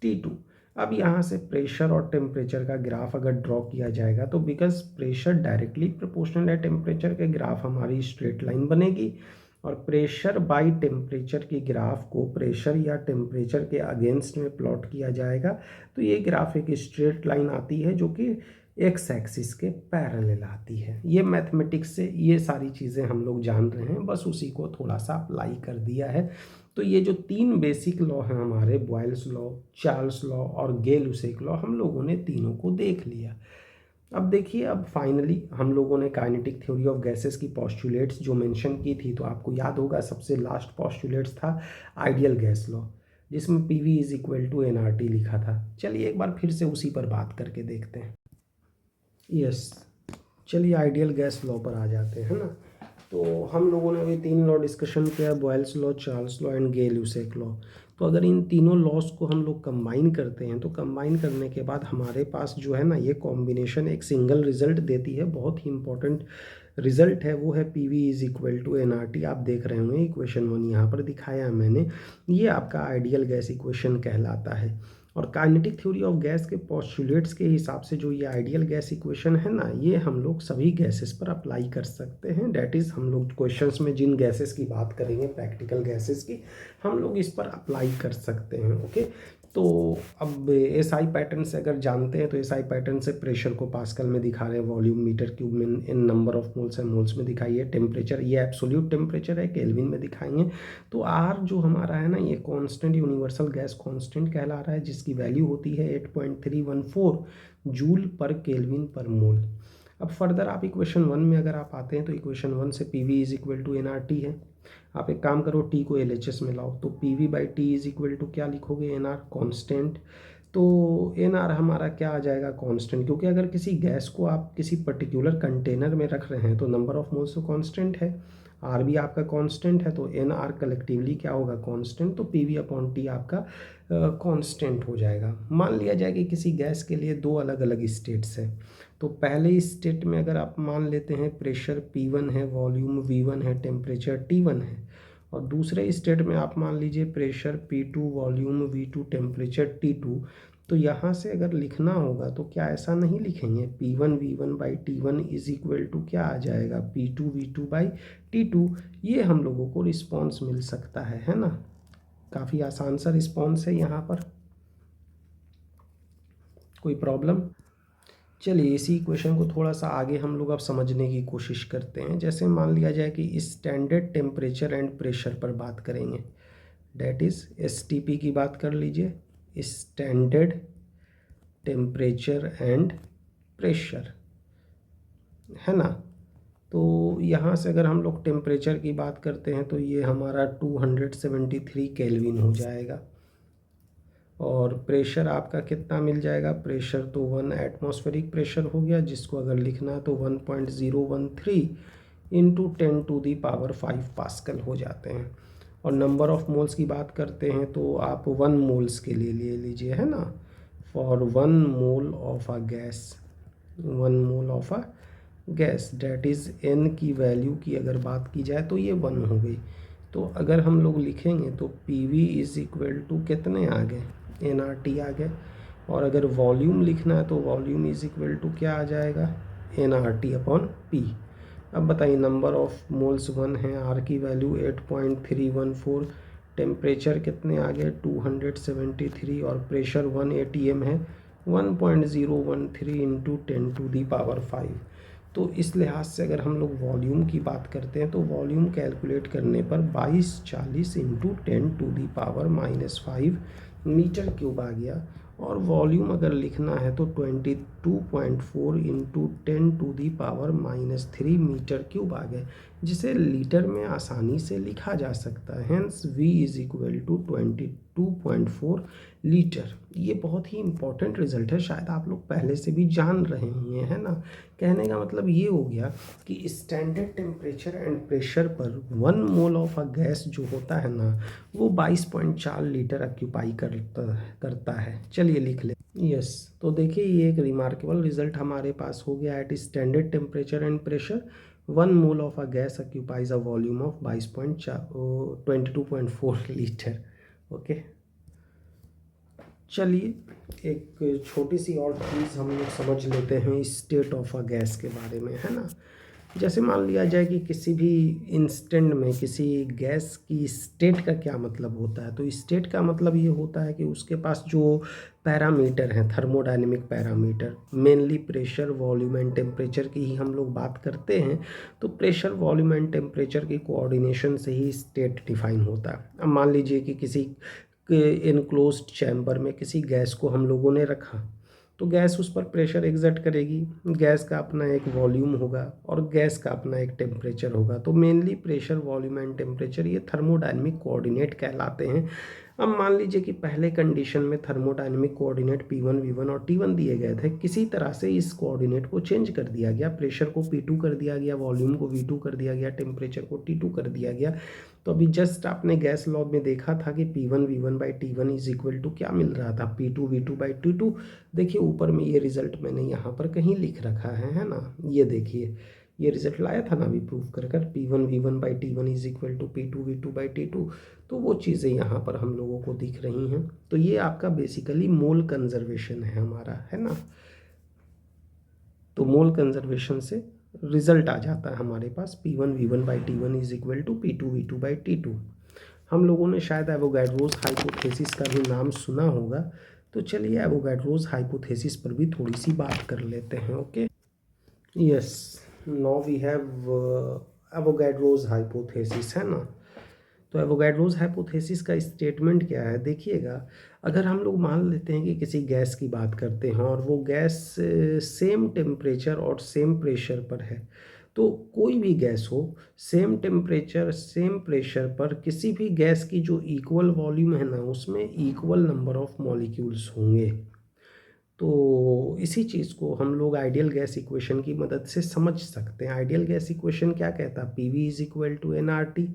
T2। अब यहाँ से प्रेशर और टेम्परेचर का ग्राफ अगर ड्रॉ किया जाएगा, तो बिकॉज प्रेशर डायरेक्टली प्रोपोर्शनल है टेम्परेचर के, ग्राफ हमारी स्ट्रेट लाइन बनेगी। और प्रेशर बाई टेम्परेचर की ग्राफ को प्रेशर या टेम्परेचर के अगेंस्ट में प्लॉट किया जाएगा, तो ये ग्राफ एक स्ट्रेट लाइन आती है जो कि एक्स एक्सिस के पैरेलल आती है। ये मैथमेटिक्स से ये सारी चीज़ें हम लोग जान रहे हैं, बस उसी को थोड़ा सा अप्लाई कर दिया है। तो ये जो तीन बेसिक लॉ हैं हमारे, बॉयल्स लॉ, चार्ल्स लॉ और गे-लुसेक लॉ, हम लोगों ने तीनों को देख लिया। अब देखिए, अब फाइनली हम लोगों ने काइनेटिक थ्योरी ऑफ गैसेस की पॉस्टुलेट्स जो मेंशन की थी, तो आपको याद होगा सबसे लास्ट पॉस्टुलेट्स था आइडियल गैस लॉ, जिसमें PV is equal to NRT लिखा था। चलिए एक बार फिर से उसी पर बात करके देखते हैं। यस, चलिए आइडियल गैस लॉ पर आ जाते हैं ना। तो हम लोगों ने अभी तीन लॉ डिस्कशन किया, Boyle's law, Charles law and Gay Lussac law. तो अगर इन तीनों लॉस को हम लोग कंबाइन करते हैं, तो कंबाइन करने के बाद हमारे पास जो है ना, ये कॉम्बिनेशन एक सिंगल रिजल्ट देती है, बहुत ही इंपॉर्टेंट रिजल्ट है। वो है P V is equal to n R T. आप देख रहे होंगे इक्वेशन 1 यहाँ पर दिखाया है मैंने, ये आपका आइडियल गैस इक्वेशन कहलाता है। और काइनेटिक थ्योरी ऑफ गैस के पोस्टुलेट्स के हिसाब से जो ये आइडियल गैस इक्वेशन है ना, ये हम लोग सभी गैसेस पर अप्लाई कर सकते हैं। डैट इज़ हम लोग क्वेश्चंस में जिन गैसेस की बात करेंगे, प्रैक्टिकल गैसेस की, हम लोग इस पर अप्लाई कर सकते हैं। ओके, तो अब एसआई पैटर्न से अगर जानते हैं, तो एसआई पैटर्न से प्रेशर को पास्कल में दिखा रहे हैं, वॉल्यूम मीटर क्यूब में, इन नंबर ऑफ मोल्स है मोल्स में दिखाइए, टेम्परेचर ये एब्सोल्यूट टेम्परेचर है, केल्विन में दिखाएंगे। तो आर जो हमारा है ना, ये कांस्टेंट यूनिवर्सल गैस कांस्टेंट कहला रहा है, जिसकी वैल्यू होती है 8.314 जूल पर केल्विन पर मोल। अब फर्दर आप इक्वेशन 1 में अगर आप आते हैं, तो इक्वेशन 1 से P V is equal to n R T है। आप एक काम करो, टी को LHS में लाओ, तो P V by T is equal to क्या लिखोगे, एन आर कॉन्स्टेंट। तो एन आर हमारा क्या आ जाएगा, कांस्टेंट, क्योंकि अगर किसी गैस को आप किसी पर्टिकुलर कंटेनर में रख रहे हैं, तो नंबर ऑफ मोल्स तो कांस्टेंट है, आर भी आपका कांस्टेंट है, तो एन आर कलेक्टिवली क्या होगा, कांस्टेंट। तो पी वी अपॉन टी आपका कांस्टेंट हो जाएगा। मान लिया जाए कि किसी गैस के लिए दो अलग अलग स्टेट्स हैं, तो पहले स्टेट में अगर आप मान लेते हैं प्रेशर P1 है, वॉल्यूम V1 है, टेम्परेचर T1 है, और दूसरे स्टेट में आप मान लीजिए pressure P2, volume V2, temperature T2। तो यहाँ से अगर लिखना होगा तो क्या ऐसा नहीं लिखेंगे, P1 V1 by T1 is equal to क्या आ जाएगा, P2 V2 बाई T2। ये हम लोगों को रिस्पॉन्स मिल सकता है ना। काफ़ी आसान सा रिस्पॉन्स है यहाँ पर। कोई प्रॉब्लम? चलिए इसी इक्वेशन को थोड़ा सा आगे हम लोग अब समझने की कोशिश करते हैं। जैसे मान लिया जाए कि स्टैंडर्ड टेम्परेचर एंड प्रेशर पर बात करेंगे, डेट इज़ STP की बात कर लीजिए, स्टैंडर्ड टेम्परेचर एंड प्रेशर, है ना। तो यहाँ से अगर हम लोग टेम्परेचर की बात करते हैं तो ये हमारा 273 केल्विन हो जाएगा, और प्रेशर आपका कितना मिल जाएगा, प्रेशर तो 1 एटमॉस्फेरिक प्रेशर हो गया, जिसको अगर लिखना है तो 1.013 इंटू 10⁵ पास्कल हो जाते हैं। और नंबर ऑफ मोल्स की बात करते हैं तो आप 1 मोल्स के लिए ले लीजिए, है ना। For 1 mole of a gas, 1 mole of a gas that is N की वैल्यू की अगर बात की जाए तो ये 1 हो गई। तो अगर हम लोग लिखेंगे तो PV इज़ इक्वल टू कितने आ गए, nRT आ गए। और अगर वॉल्यूम लिखना है तो वॉल्यूम इज़ इक्वल टू क्या आ जाएगा, nRT अपॉन P। अब बताइए नंबर ऑफ मोल्स 1 है, R की वैल्यू 8.314, टेम्परेचर कितने आ गए 273, और प्रेशर 1 atm है, 1.013 इंटू 10⁵। तो इस लिहाज से अगर हम लोग वॉल्यूम की बात करते हैं तो वॉल्यूम कैलकुलेट करने पर 2240 इंटू 10⁻⁻5 मीटर क्यूब आ गया। और वॉल्यूम अगर लिखना है तो 22.4 इंटू 10⁻³ मीटर क्यूब आ गए, जिसे लीटर में आसानी से लिखा जा सकता है। Hence V is equal to 22.4 litre. ये बहुत ही इंपॉर्टेंट रिजल्ट है, शायद आप लोग पहले से भी जान रहे ही हैं, है ना। कहने का मतलब ये हो गया कि स्टैंडर्ड टेम्परेचर एंड प्रेशर पर 1 मोल ऑफ अ गैस जो होता है ना, वो 22.4 लीटर ऑक्यूपाई करता है। चलिए लिख ले। यस, तो देखिए ये एक रिमार्केबल रिजल्ट हमारे पास हो गया। At standard temperature and pressure 1 mole of a gas occupies a volume of 22.4 litre. Okay, चलिए एक छोटी सी और चीज़ हम लोग समझ लेते हैं स्टेट ऑफ अ गैस के बारे में, है ना। जैसे मान लिया जाए कि किसी भी इंस्टेंट में किसी गैस की स्टेट का क्या मतलब होता है, तो स्टेट का मतलब ये होता है कि उसके पास जो पैरामीटर हैं, thermodynamic parameter, mainly pressure, volume and temperature की ही हम लोग बात करते हैं। तो प्रेशर, वॉल्यूम एंड टेम्परेचर की कोऑर्डिनेशन से ही स्टेट डिफाइन होता है। अब मान लीजिए कि किसी इनक्लोज्ड चैम्बर में किसी गैस को हम लोगों ने रखा, तो गैस उस पर प्रेशर एग्जर्ट करेगी, गैस का अपना एक वॉल्यूम होगा और गैस का अपना एक टेम्परेचर होगा। तो mainly pressure, volume and temperature ये थर्मोडायनेमिक कोऑर्डिनेट कहलाते हैं। अब मान लीजिए कि पहले कंडीशन में थर्मोडायनेमिक कोऑर्डिनेट P1, V1 और T1 दिए गए थे, किसी तरह से इस कोऑर्डिनेट को चेंज कर दिया गया, प्रेशर को P2 कर दिया गया, वॉल्यूम को V2 कर दिया गया, टेम्परेचर को T2 कर दिया गया। तो अभी जस्ट आपने गैस लॉ में देखा था कि P1 V1 by T1 is equal to क्या मिल रहा था, P2 V2 बाई T2। देखिए ऊपर में ये रिजल्ट मैंने यहाँ पर कहीं लिख रखा है ना। ये देखिए ये रिजल्ट लाया था ना अभी प्रूफ कर P1 V1 by T1 is equal to P2 V2 by T2। तो वो चीज़ें यहाँ पर हम लोगों को दिख रही हैं। तो ये आपका बेसिकली मोल कंजर्वेशन है हमारा, है ना। तो मोल कंजर्वेशन से रिजल्ट आ जाता है हमारे पास P1 V1 by T1 is equal to P2 V2 by T2। हम लोगों ने शायद एवोगाड्रोस हाइपोथेसिस का भी नाम सुना होगा, तो चलिए एवोगाड्रोस हाइपोथेसिस पर भी थोड़ी सी बात कर लेते हैं। Okay, yes, now we have Avogadro's hypothesis, है ना। तो एवोगाड्रोस हाइपोथेसिस का स्टेटमेंट क्या है, देखिएगा। अगर हम लोग मान लेते हैं कि किसी गैस की बात करते हैं और वो गैस सेम टेम्परेचर और सेम प्रेशर पर है, तो कोई भी गैस हो, सेम टेम्परेचर सेम प्रेशर पर किसी भी गैस की जो इक्वल वॉल्यूम है ना, उसमें इक्वल नंबर ऑफ मॉलिक्यूल्स होंगे। तो इसी चीज़ को हम लोग आइडियल गैस इक्वेशन की मदद से समझ सकते हैं। आइडियल गैस इक्वेशन क्या कहता है, PV is equal to nRT।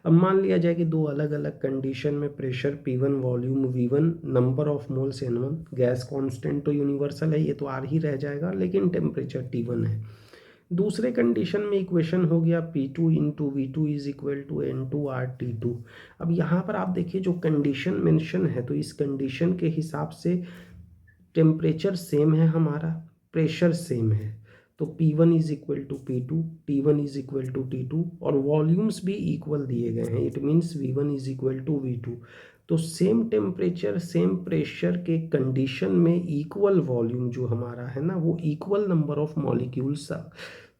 अब मान लिया जाए कि दो अलग अलग कंडीशन में pressure P1, volume V1, number of moles N1, gas constant तो यूनिवर्सल है, ये तो R ही रह जाएगा, लेकिन टेम्परेचर T1 है। दूसरे कंडीशन में इक्वेशन हो गया P2 into V2 is equal to N2RT2। अब यहाँ पर आप देखिए जो कंडीशन मेंशन है, तो इस कंडीशन के हिसाब से टेम्परेचर सेम है हमारा, प्रेशर सेम है, तो P1 is equal to P2, T1 is equal to T2, और वॉल्यूम्स भी इक्वल दिए गए हैं। It means V1 is equal to V2। तो सेम टेम्परेचर सेम प्रेशर के कंडीशन में इक्वल वॉल्यूम जो हमारा है ना, वो equal number of molecules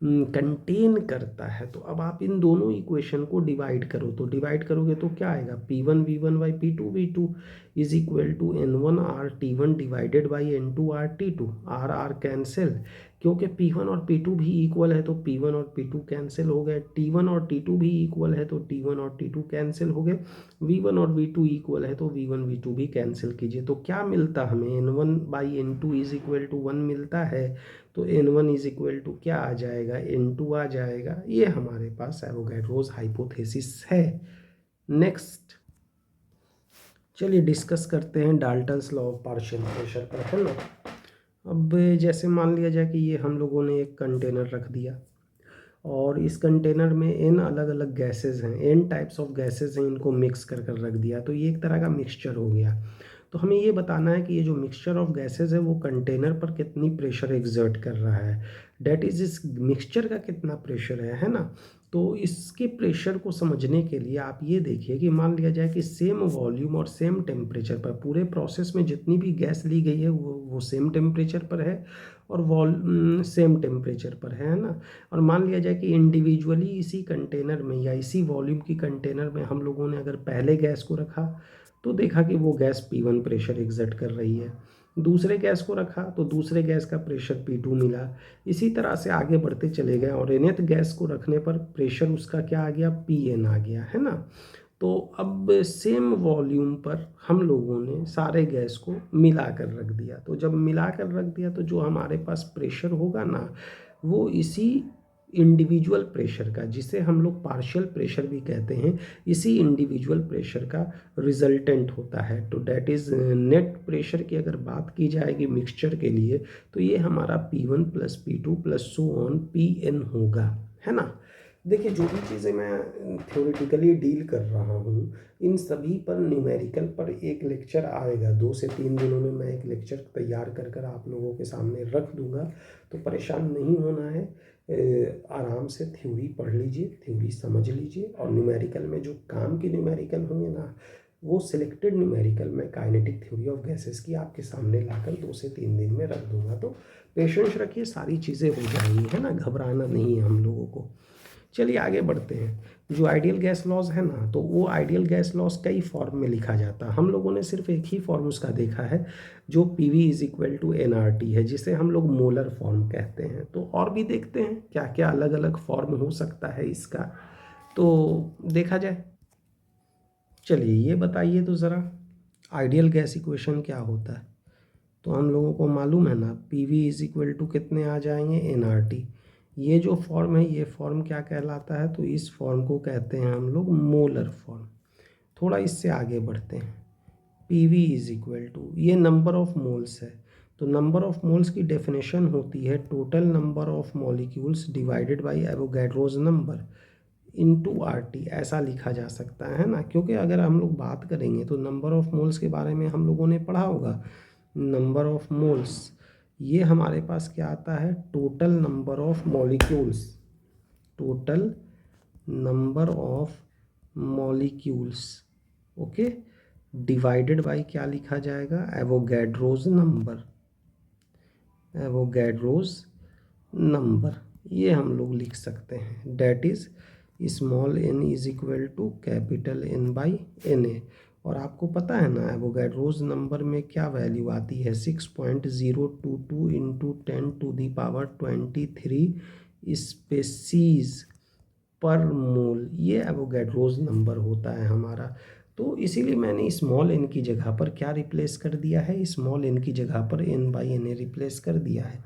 contain करता है। तो अब आप इन दोनों इक्वेशन को डिवाइड करो, तो डिवाइड करोगे तो क्या आएगा, P1V1/P2V2 is equal to N1R/T1 divided by N2R/T2। R cancel, क्योंकि P1 और P2 भी इक्वल है तो P1 और P2 कैंसिल हो गए। T1 और T2 भी इक्वल है तो T1 और T2 कैंसिल हो गए। V1 और V2 इक्वल है तो V1 V2 भी कैंसिल कीजिए। तो क्या मिलता हमें, N1/N2 इज इक्वल टू 1 मिलता है। तो N1 इज इक्वल टू क्या आ जाएगा, N2 आ जाएगा। ये हमारे पास एवोगैड्रोस हाइपोथेसिस है। नेक्स्ट चलिए डिस्कस करते हैं Dalton's law of partial pressure पर, है ना। अब जैसे मान लिया जाए कि ये हम लोगों ने एक कंटेनर रख दिया और इस कंटेनर में n अलग अलग गैसेस हैं, n टाइप्स ऑफ गैसेस हैं, इनको मिक्स कर कर रख दिया। तो ये एक तरह का मिक्सचर हो गया। तो हमें ये बताना है कि ये जो मिक्सचर ऑफ गैसेस है वो कंटेनर पर कितनी प्रेशर एक्सर्ट कर रहा है, डेट इज इस मिक्सचर का कितना प्रेशर है ना। तो इसके प्रेशर को समझने के लिए आप ये देखिए कि मान लिया जाए कि सेम वॉल्यूम और सेम टेम्परेचर पर पूरे प्रोसेस में जितनी भी गैस ली गई है वो सेम टेम्परेचर पर है और सेम टेम्परेचर पर है ना। और मान लिया जाए कि इंडिविजुअली इसी कंटेनर में या इसी वॉल्यूम की कंटेनर में हम लोगों ने अगर पहले गैस को रखा तो देखा कि वो गैस P1 प्रेशर एग्जर्ट कर रही है, दूसरे गैस को रखा तो दूसरे गैस का प्रेशर P2 मिला। इसी तरह से आगे बढ़ते चले गए और nth गैस को रखने पर प्रेशर उसका क्या आ गया, Pn आ गया, है ना। तो अब सेम वॉल्यूम पर हम लोगों ने सारे गैस को मिला कर रख दिया। तो जब मिला कर रख दिया तो जो हमारे पास प्रेशर होगा ना, वो इसी इंडिविजुअल प्रेशर का, जिसे हम लोग पार्शियल प्रेशर भी कहते हैं, इसी इंडिविजुअल प्रेशर का रिजल्टेंट होता है। तो डैट इज़ नेट प्रेशर की अगर बात की जाएगी मिक्सचर के लिए तो ये हमारा P1 + P2 + so on Pn होगा, है ना। देखिए जो भी चीज़ें मैं थ्योरेटिकली डील कर रहा हूँ इन सभी पर न्यूमेरिकल पर एक लेक्चर आएगा, 2 से 3 दिनों में मैं एक लेक्चर तैयार कर कर आप लोगों के सामने रख दूंगा। तो परेशान नहीं होना है, आराम से थ्योरी पढ़ लीजिए, थ्योरी समझ लीजिए और न्यूमेरिकल में जो काम के न्यूमेरिकल होंगे ना, वो सिलेक्टेड न्यूमेरिकल में काइनेटिक थ्योरी ऑफ गैसेस की आपके सामने लाकर 2 से 3 दिन में रख दूंगा। तो पेशेंस रखिए, सारी चीज़ें हो जाएंगी, है ना, घबराना नहीं है हम लोगों को। चलिए आगे बढ़ते हैं। जो आइडियल गैस लॉज है ना, तो वो आइडियल गैस लॉज कई फॉर्म में लिखा जाता है। हम लोगों ने सिर्फ एक ही फॉर्म उसका देखा है जो PV = nRT है, जिसे हम लोग मोलर फॉर्म कहते हैं। तो और भी देखते हैं क्या क्या अलग अलग फॉर्म हो सकता है इसका, तो देखा जाए। चलिए ये बताइए तो ज़रा, आइडियल गैस इक्वेशन क्या होता है। तो हम लोगों को मालूम है ना, PV = कितने आ जाएंगे, nRT। ये जो फॉर्म है ये फॉर्म क्या कहलाता है, तो इस फॉर्म को कहते हैं हम लोग मोलर फॉर्म। थोड़ा इससे आगे बढ़ते हैं। PV ये नंबर ऑफ मोल्स है। तो नंबर ऑफ मोल्स की डेफिनेशन होती है total number of molecules divided by Avogadro's number into RT, ऐसा लिखा जा सकता है ना। क्योंकि अगर हम लोग बात करेंगे तो नंबर ऑफ मोल्स के बारे में हम लोगों ने पढ़ा होगा। नंबर ऑफ मोल्स ये हमारे पास क्या आता है, total number of molecules, total number of molecules, okay, divided by क्या लिखा जाएगा, एवोगैड्रोज नंबर, एवोगैड्रोज नंबर, ये हम लोग लिख सकते हैं। That is small n = N/Na। और आपको पता है ना एवोगैड्रोज नंबर में क्या वैल्यू आती है, 6.022 × 10⁻23 स्पेसीज पर मोल, ये एवोगैड्रोज नंबर होता है हमारा। तो इसीलिए मैंने स्मॉल n की जगह पर क्या रिप्लेस कर दिया है, स्मॉल n की जगह पर N/Na रिप्लेस कर दिया है।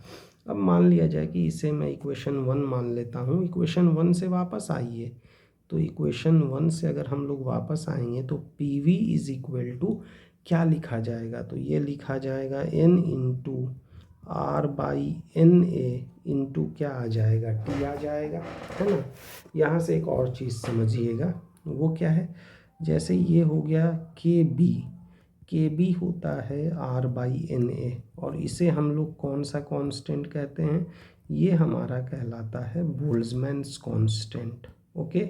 अब मान लिया जाए कि इसे मैं इक्वेशन 1 मान लेता हूँ। इक्वेशन 1 से वापस आइए, तो इक्वेशन 1 से अगर हम लोग वापस आएंगे तो PV = क्या लिखा जाएगा, तो ये लिखा जाएगा N × R/Na इंटू क्या आ जाएगा, T आ जाएगा, है ना। यहाँ से एक और चीज़ समझिएगा, वो क्या है, जैसे ये हो गया KB होता है R/Na और इसे हम लोग कौन सा कांस्टेंट कहते हैं, ये हमारा कहलाता है बोल्ट्जमैन्स कांस्टेंट, ओके।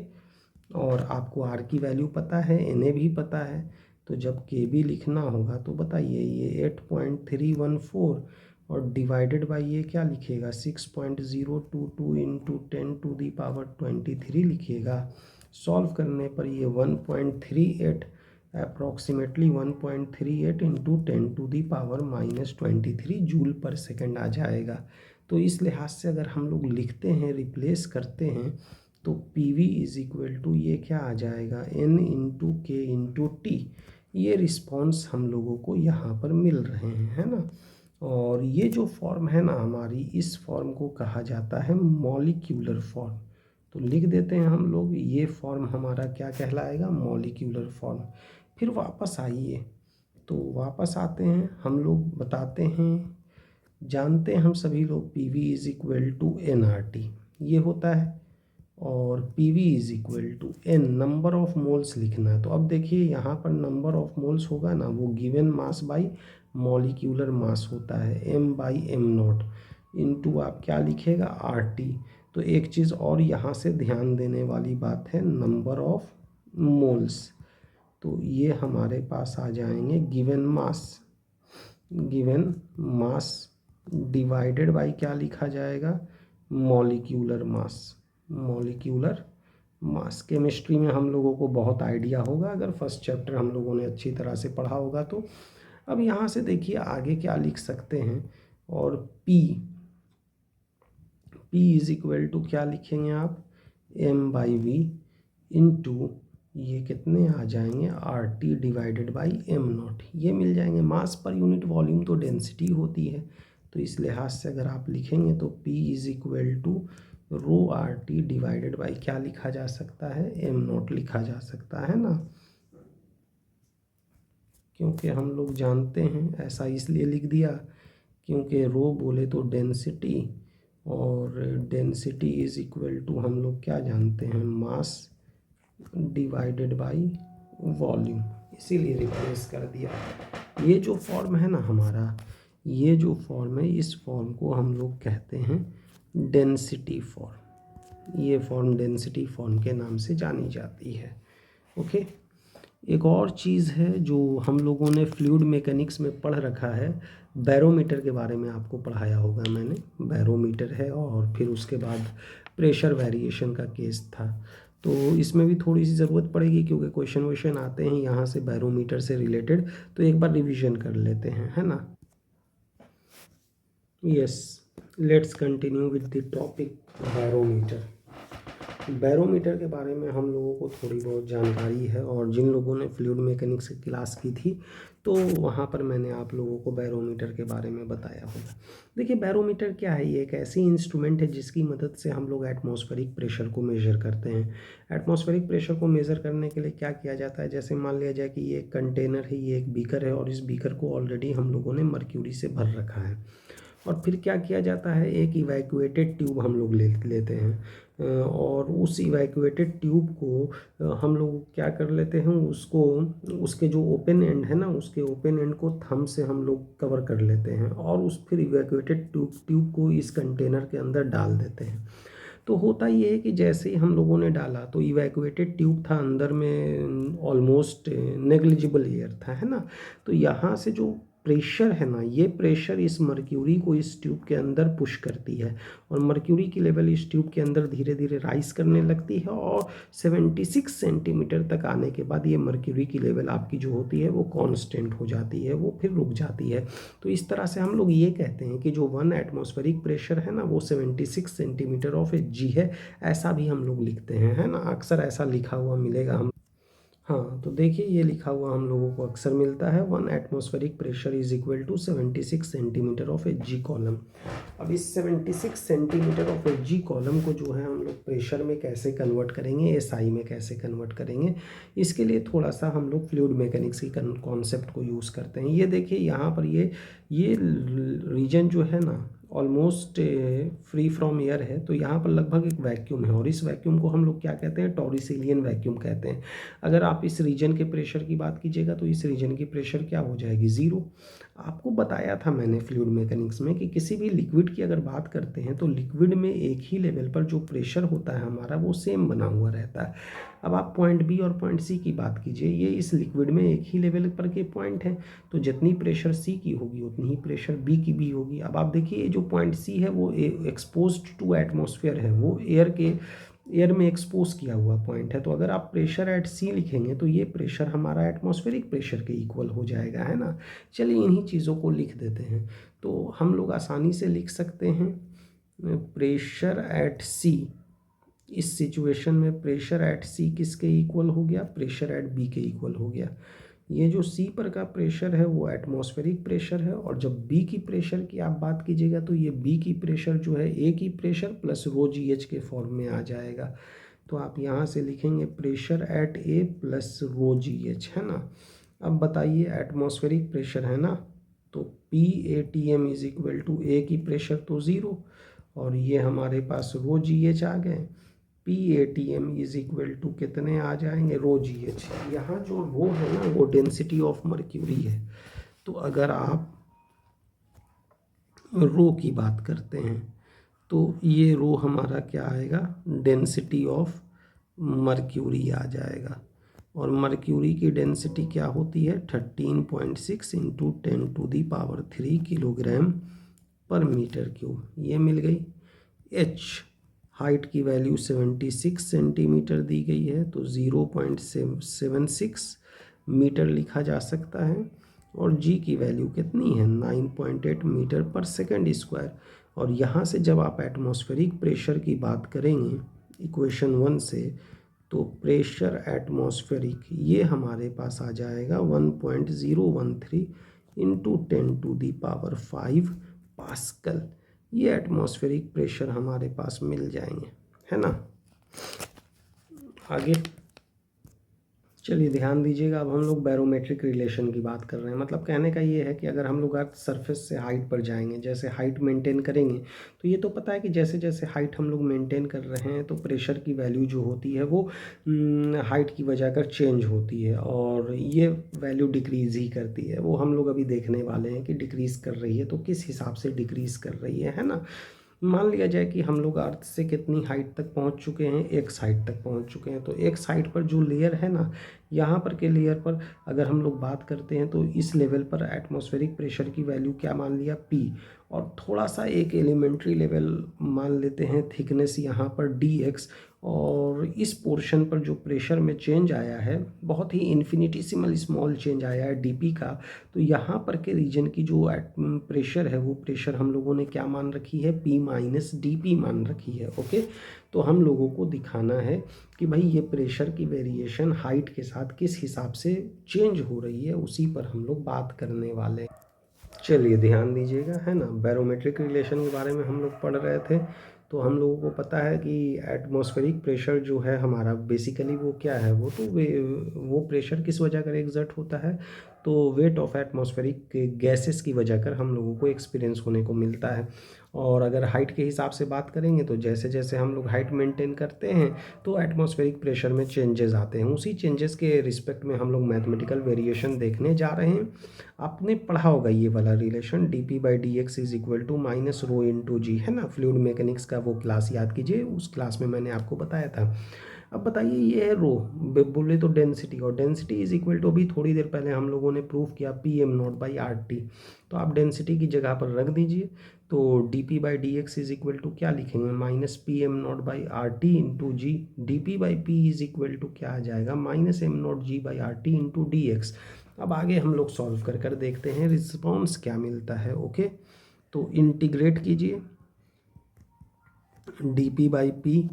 और आपको R की वैल्यू पता है, Na भी पता है, तो तो जब के बी लिखना होगा तो बताइए, ये 8.314 और डिवाइडेड बाई ये क्या लिखिएगा, 6.022 इंटू 10⁻23 लिखिएगा। सॉल्व करने पर ये 1.38 approximately 1.38 into 10⁻⁻23 joule per second आ जाएगा। तो इस लिहाज से अगर हम लोग लिखते हैं, रिप्लेस करते हैं, तो P V is equal to ये क्या आ जाएगा, n into k into T. ये रिस्पॉन्स हम लोगों को यहाँ पर मिल रहे हैं, है ना। और ये जो फॉर्म है ना हमारी, इस फॉर्म को कहा जाता है मॉलिक्यूलर फॉर्म। तो लिख देते हैं हम लोग, ये फॉर्म हमारा क्या कहलाएगा, मॉलिक्यूलर फॉर्म। फिर वापस आइए, तो वापस आते हैं हम लोग, बताते हैं, जानते हैं हम सभी लोग P V is equal to n R T ये होता है, और P V is equal to n number of moles लिखना है। तो अब देखिए यहाँ पर नंबर ऑफ मोल्स होगा ना, वो given mass by molecular mass होता है, m by M not into आप क्या लिखेगा, आर टी। तो एक चीज़ और यहाँ से ध्यान देने वाली बात है, नंबर ऑफ मोल्स। तो ये हमारे पास आ जाएंगे गिवन मास डिवाइडेड बाई क्या लिखा जाएगा, मॉलिक्यूलर मास। केमिस्ट्री में हम लोगों को बहुत आइडिया होगा अगर फर्स्ट चैप्टर हम लोगों ने अच्छी तरह से पढ़ा होगा तो। अब यहाँ से देखिए आगे क्या लिख सकते हैं, और P इज इक्वल टू क्या लिखेंगे आप, एम बाई वी इंटू ये कितने आ जाएंगे, R T divided by M naught. ये मिल जाएंगे, मास पर यूनिट वॉल्यूम तो डेंसिटी होती है, तो इस लिहाज से अगर आप लिखेंगे तो P is equal to rho R T divided by क्या लिखा जा सकता है, एम नॉट लिखा जा सकता है ना। क्योंकि हम लोग जानते हैं, ऐसा इसलिए लिख दिया क्योंकि रो बोले तो डेंसिटी, और डेंसिटी इज इक्वल टू हम लोग क्या जानते हैं, मास डिवाइडेड बाई वॉल्यूम, इसीलिए रिप्लेस कर दिया। ये जो फॉर्म है ना हमारा, ये जो फॉर्म है, इस फॉर्म को हम लोग कहते हैं डेंसिटी फॉर्म। ये फॉर्म डेंसिटी फॉर्म के नाम से जानी जाती है। ओके, एक और चीज़ है जो हम लोगों ने फ्लूइड मैकेनिक्स में पढ़ रखा है, बैरोमीटर के बारे में आपको पढ़ाया होगा मैंने। बैरोमीटर है, और फिर उसके बाद प्रेशर वेरिएशन का केस था। तो इसमें भी थोड़ी सी ज़रूरत पड़ेगी क्योंकि क्वेश्चन आते हैं यहाँ से बैरोमीटर से रिलेटेड, तो एक बार रिवीजन कर लेते हैं, है ना। Yes, let's continue with the topic barometer. Barometer के बारे में हम लोगों को थोड़ी बहुत जानकारी है, और जिन लोगों ने फ्लूइड मैकेनिक्स की क्लास की थी तो वहाँ पर मैंने आप लोगों को बैरोमीटर के बारे में बताया होगा। देखिए बैरोमीटर क्या है, ये एक ऐसी इंस्ट्रूमेंट है जिसकी मदद से हम लोग एटमॉस्फेरिक प्रेशर को मेज़र करते हैं। एटमॉस्फेरिक प्रेशर को मेज़र करने के लिए क्या किया जाता है, जैसे मान लिया जाए कि ये एक कंटेनर है, ये एक बीकर है, और इस बीकर को ऑलरेडी हम लोगों ने मर्क्यूरी से भर रखा है। और फिर क्या किया जाता है, एक इवैक्यूएटेड ट्यूब हम लोग लेते हैं, और उस इवैक्यूएटेड ट्यूब को हम लोग क्या कर लेते हैं, उसको उसके जो ओपन एंड है ना, उसके ओपन एंड को थंब से हम लोग कवर कर लेते हैं, और उस फिर इवैक्यूएटेड ट्यूब को इस कंटेनर के अंदर डाल देते हैं। तो होता ये है कि जैसे ही हम लोगों ने डाला तो इवैक्यूएटेड ट्यूब था, अंदर में ऑलमोस्ट नेग्लिजिबल एयर था, है ना। तो यहाँ से जो प्रेशर है ना, ये प्रेशर इस मर्क्यूरी को इस ट्यूब के अंदर पुश करती है, और मर्क्यूरी की लेवल इस ट्यूब के अंदर धीरे धीरे राइज करने लगती है, और 76 सेंटीमीटर तक आने के बाद ये मर्क्यूरी की लेवल आपकी जो होती है वो कांस्टेंट हो जाती है, वो फिर रुक जाती है। तो इस तरह से हम लोग ये कहते हैं कि जो 1 एटमॉस्फेरिक प्रेशर है ना, वो 76 सेंटीमीटर ऑफ जी है, ऐसा भी हम लोग लिखते हैं, है ना। अक्सर ऐसा लिखा हुआ मिलेगा हम, हाँ। तो देखिए ये लिखा हुआ हम लोगों को अक्सर मिलता है, 1 atmospheric pressure is equal to 76 centimetre of H G column. अब इस 76 centimetre of H G column को जो है हम लोग प्रेशर में कैसे कन्वर्ट करेंगे, एसआई में कैसे कन्वर्ट करेंगे, इसके लिए थोड़ा सा हम लोग फ्लूइड मैकेनिक्स की कॉन्सेप्ट को यूज़ करते हैं। ये देखिए यहाँ पर ये रीजन जो है ना ऑलमोस्ट फ्री फ्रॉम एयर है, तो यहाँ पर लगभग एक वैक्यूम है, और इस वैक्यूम को हम लोग क्या कहते हैं, टॉरिसिलियन वैक्यूम कहते हैं। अगर आप इस रीजन के प्रेशर की बात कीजिएगा तो इस रीजन की प्रेशर क्या हो जाएगी, ज़ीरो। आपको बताया था मैंने फ्लूइड मैकेनिक्स में कि किसी भी लिक्विड की अगर बात करते हैं तो लिक्विड में एक ही लेवल पर जो प्रेशर होता है हमारा वो सेम बना हुआ रहता है। अब आप पॉइंट बी और पॉइंट सी की बात कीजिए, ये इस लिक्विड में एक ही लेवल पर के पॉइंट हैं, तो जितनी प्रेशर सी की होगी उतनी ही प्रेशर बी की भी होगी। अब आप देखिए जो पॉइंट सी है वो एक्सपोज्ड टू एटमॉस्फेयर है, वो एयर में एक्सपोज किया हुआ पॉइंट है। तो अगर आप प्रेशर एट सी लिखेंगे तो ये प्रेशर हमारा एटमॉस्फेरिक प्रेशर के इक्वल हो जाएगा, है ना। चलिए इन्हीं चीज़ों को लिख देते हैं। तो हम लोग आसानी से लिख सकते हैं प्रेशर एट सी, इस सिचुएशन में प्रेशर एट सी किसके इक्वल हो गया, प्रेशर एट बी के इक्वल हो गया। ये जो सी पर का प्रेशर है वो एटमॉस्फेरिक प्रेशर है, और जब बी की प्रेशर की आप बात कीजिएगा तो ये बी की प्रेशर जो है ए की pressure plus rho g h के फॉर्म में आ जाएगा। तो आप यहाँ से लिखेंगे pressure at A plus rho g h, है ना। अब बताइए एटमॉस्फेरिक प्रेशर है ना, तो P A T M is equal to A की प्रेशर तो ज़ीरो, और ये हमारे पास रो जी एच आ गए। P A T M is equal to कितने आ जाएंगे, रो जी एच। यहाँ जो रो है ना वो डेंसिटी ऑफ मर्क्यूरी है। तो अगर आप रो की बात करते हैं तो ये रो हमारा क्या आएगा, डेंसिटी ऑफ मर्क्यूरी आ जाएगा। और मर्क्यूरी की डेंसिटी क्या होती है, 13.6 इंटू 10⁻³ किलोग्राम पर मीटर क्यूब, ये मिल गई। एच हाइट की वैल्यू 76 सेंटीमीटर दी गई है, तो 0.76 मीटर लिखा जा सकता है। और जी की वैल्यू कितनी है, 9.8 मीटर पर सेकेंड स्क्वायर। और यहाँ से जब आप एटमॉस्फेरिक प्रेशर की बात करेंगे इक्वेशन 1 से, तो प्रेशर एटमॉस्फेरिक ये हमारे पास आ जाएगा 1.013 इंटू 10⁵ पास्कल। ये एटमॉस्फेरिक प्रेशर हमारे पास मिल जाएंगे, है ना। आगे चलिए ध्यान दीजिएगा, अब हम लोग बैरोमेट्रिक रिलेशन की बात कर रहे हैं। मतलब कहने का ये है कि अगर हम लोग अर्थ सरफेस से हाइट पर जाएंगे, जैसे हाइट मेंटेन करेंगे, तो ये तो पता है कि जैसे जैसे हाइट हम लोग मेंटेन कर रहे हैं तो प्रेशर की वैल्यू जो होती है वो हाइट की वजह कर चेंज होती है, और ये वैल्यू डिक्रीज़ ही करती है। वो हम लोग अभी देखने वाले हैं कि डिक्रीज़ कर रही है तो किस हिसाब से डिक्रीज़ कर रही है ना। मान लिया जाए कि हम लोग अर्थ से कितनी हाइट तक पहुंच चुके हैं, एक्स हाइट तक पहुंच चुके हैं। तो एक्स हाइट पर जो लेयर है ना, यहाँ पर के लेयर पर अगर हम लोग बात करते हैं तो इस लेवल पर एटमॉस्फेरिक प्रेशर की वैल्यू क्या मान लिया, पी। और थोड़ा सा एक एलिमेंट्री लेवल मान लेते हैं, थिकनेस यहाँ पर डी एक्स। और इस पोर्शन पर जो प्रेशर में चेंज आया है, बहुत ही इन्फिनिटिसिमल स्मॉल चेंज आया है डीपी का। तो यहाँ पर के रीजन की जो प्रेशर है वो प्रेशर हम लोगों ने क्या मान रखी है, पी माइनस डी पी मान रखी है। ओके, तो हम लोगों को दिखाना है कि भाई ये प्रेशर की वेरिएशन हाइट के साथ किस हिसाब से चेंज हो रही है, उसी पर हम लोग बात करने वाले हैं। चलिए ध्यान दीजिएगा, है ना। बैरोमेट्रिक रिलेशन के बारे में हम लोग पढ़ रहे थे। तो हम लोगों को पता है कि एटमॉस्फेरिक प्रेशर जो है हमारा बेसिकली वो क्या है, वो प्रेशर किस वजह कर एग्जर्ट होता है, तो वेट ऑफ एटमॉस्फेरिक गैसेस की वजह कर हम लोगों को एक्सपीरियंस होने को मिलता है। और अगर हाइट के हिसाब से बात करेंगे तो जैसे जैसे हम लोग हाइट मेंटेन करते हैं तो एटमॉस्फेरिक प्रेशर में चेंजेस आते हैं। उसी चेंजेस के रिस्पेक्ट में हम लोग मैथमेटिकल वेरिएशन देखने जा रहे हैं। आपने पढ़ा होगा ये वाला relation, d P by d x is equal to minus rho into g, है ना। फ्लूइड मैकेनिक्स का वो क्लास याद कीजिए, उस क्लास में मैंने आपको बताया था। अब बताइए ये है रो, बोले तो डेंसिटी, और डेंसिटी इज इक्वल टू अभी थोड़ी देर पहले हम लोगों ने प्रूव किया P M not by R T. तो आप डेंसिटी की जगह पर रख दीजिए, तो d P by d x is equal to क्या लिखेंगे, minus P M not by R T into g. D P by P is equal to क्या आ जाएगा, minus M not g by R T into d x. अब आगे हम लोग solve कर कर देखते हैं रिस्पॉन्स क्या मिलता है। ओके, तो इंटीग्रेट कीजिए, d P by P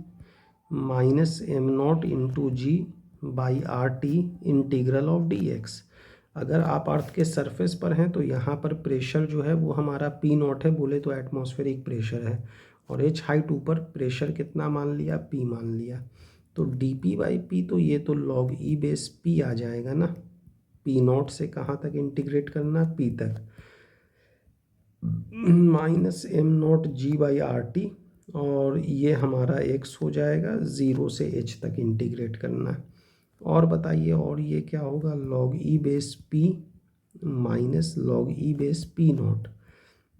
minus M not into g by R T integral of d x. अगर आप अर्थ के सरफेस पर हैं तो यहाँ पर प्रेशर जो है वो हमारा पी नॉट है, बोले तो एटमॉस्फेरिक प्रेशर है, और एच हाइट ऊपर प्रेशर कितना मान लिया, पी मान लिया। तो डी पी बाई पी, तो ये तो लॉग ई बेस पी आ जाएगा ना। पी नॉट से कहाँ तक इंटीग्रेट करना, पी तक, minus M not g by R T, और ये हमारा एक्स हो जाएगा, ज़ीरो से एच तक इंटीग्रेट करना है। और बताइए, और ये क्या होगा, log e base P minus log e base P not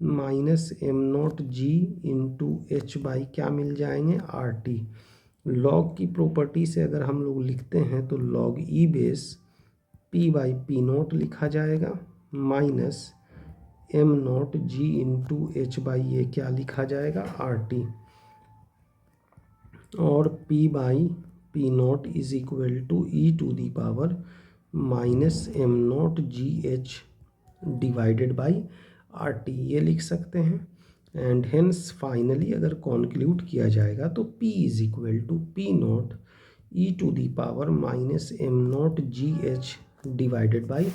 minus M not g into h by क्या मिल जाएंगे आर टी। लॉग की प्रॉपर्टी से अगर हम लोग लिखते हैं तो log e base P by P not लिखा जाएगा minus M not g into h by ये क्या लिखा जाएगा आर टी, और p by P not is equal to e to the power minus M not g h divided by R T ये लिख सकते हैं। एंड हेंस फाइनली अगर कॉन्क्लूड किया जाएगा तो p is equal to P not e to the power minus M not g h divided by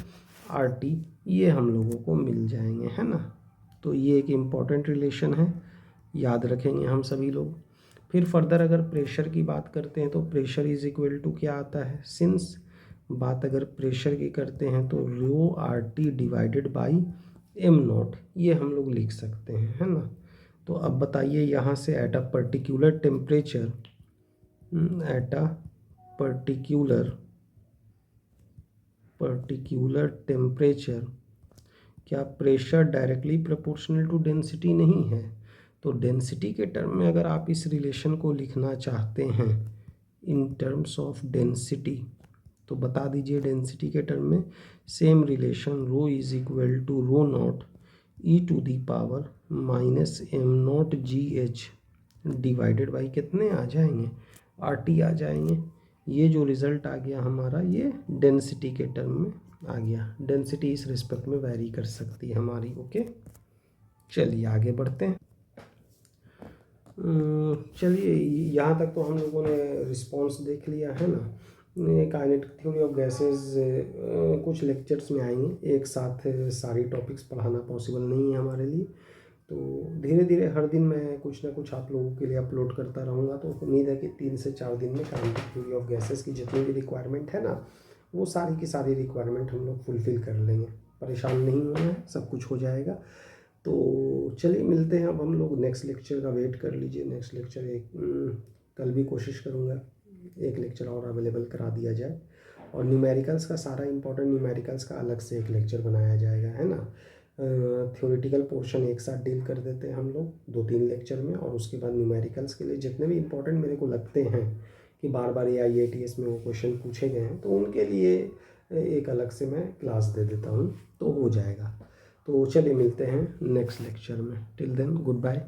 R T ये हम लोगों को मिल जाएंगे, है ना। तो ये एक इम्पॉर्टेंट रिलेशन है, याद रखेंगे हम सभी लोग। फिर फर्दर अगर प्रेशर की बात करते हैं तो प्रेशर इज इक्वल टू क्या आता है, सिंस बात अगर प्रेशर की करते हैं तो rho R T divided by M naught ये हम लोग लिख सकते हैं, है ना। तो अब बताइए यहाँ से at a particular temperature, at a particular temperature क्या pressure directly proportional to density नहीं है। तो डेंसिटी के टर्म में अगर आप इस रिलेशन को लिखना चाहते हैं इन टर्म्स ऑफ डेंसिटी तो बता दीजिए डेंसिटी के टर्म में same relation rho is equal to rho not e to the power minus M not g h divided by कितने आ जाएंगे आर टी आ जाएंगे। ये जो रिज़ल्ट आ गया हमारा ये डेंसिटी के टर्म में आ गया। डेंसिटी इस रिस्पेक्ट में वैरी कर सकती है हमारी, ओके। चलिए आगे बढ़ते हैं। चलिए यहाँ तक तो हम लोगों ने रिस्पॉन्स देख लिया है ना। काइनेटिक थ्योरी ऑफ गैसेस कुछ लेक्चर्स में आएंगे, एक साथ सारी टॉपिक्स पढ़ाना पॉसिबल नहीं है हमारे लिए, तो धीरे धीरे हर दिन मैं कुछ ना कुछ आप लोगों के लिए अपलोड करता रहूँगा। तो उम्मीद है कि 3 से 4 दिन में काइनेटिक थ्योरी ऑफ गैसेस की जितनी भी रिक्वायरमेंट है ना वो सारी की सारी रिक्वायरमेंट हम लोग फुलफ़िल कर लेंगे। परेशान नहीं होना है, सब कुछ हो जाएगा। तो चलिए मिलते हैं अब हम लोग नेक्स्ट लेक्चर का वेट कर लीजिए। नेक्स्ट लेक्चर कल भी कोशिश करूँगा एक लेक्चर और अवेलेबल करा दिया जाए, और न्यूमेरिकल्स का सारा इंपॉर्टेंट न्यूमेरिकल्स का अलग से एक लेक्चर बनाया जाएगा, है ना। थ्योरेटिकल पोर्शन एक साथ डील कर देते हैं हम लोग 2-3 लेक्चर में, और उसके बाद न्यूमेरिकल्स के लिए जितने भी इंपॉर्टेंट मेरे को लगते हैं कि बार बार AIATS में वो क्वेश्चन पूछे गए हैं तो उनके लिए एक अलग से मैं क्लास दे देता हूँ, तो हो जाएगा। तो चलिए मिलते हैं नेक्स्ट लेक्चर में। Till then good bye.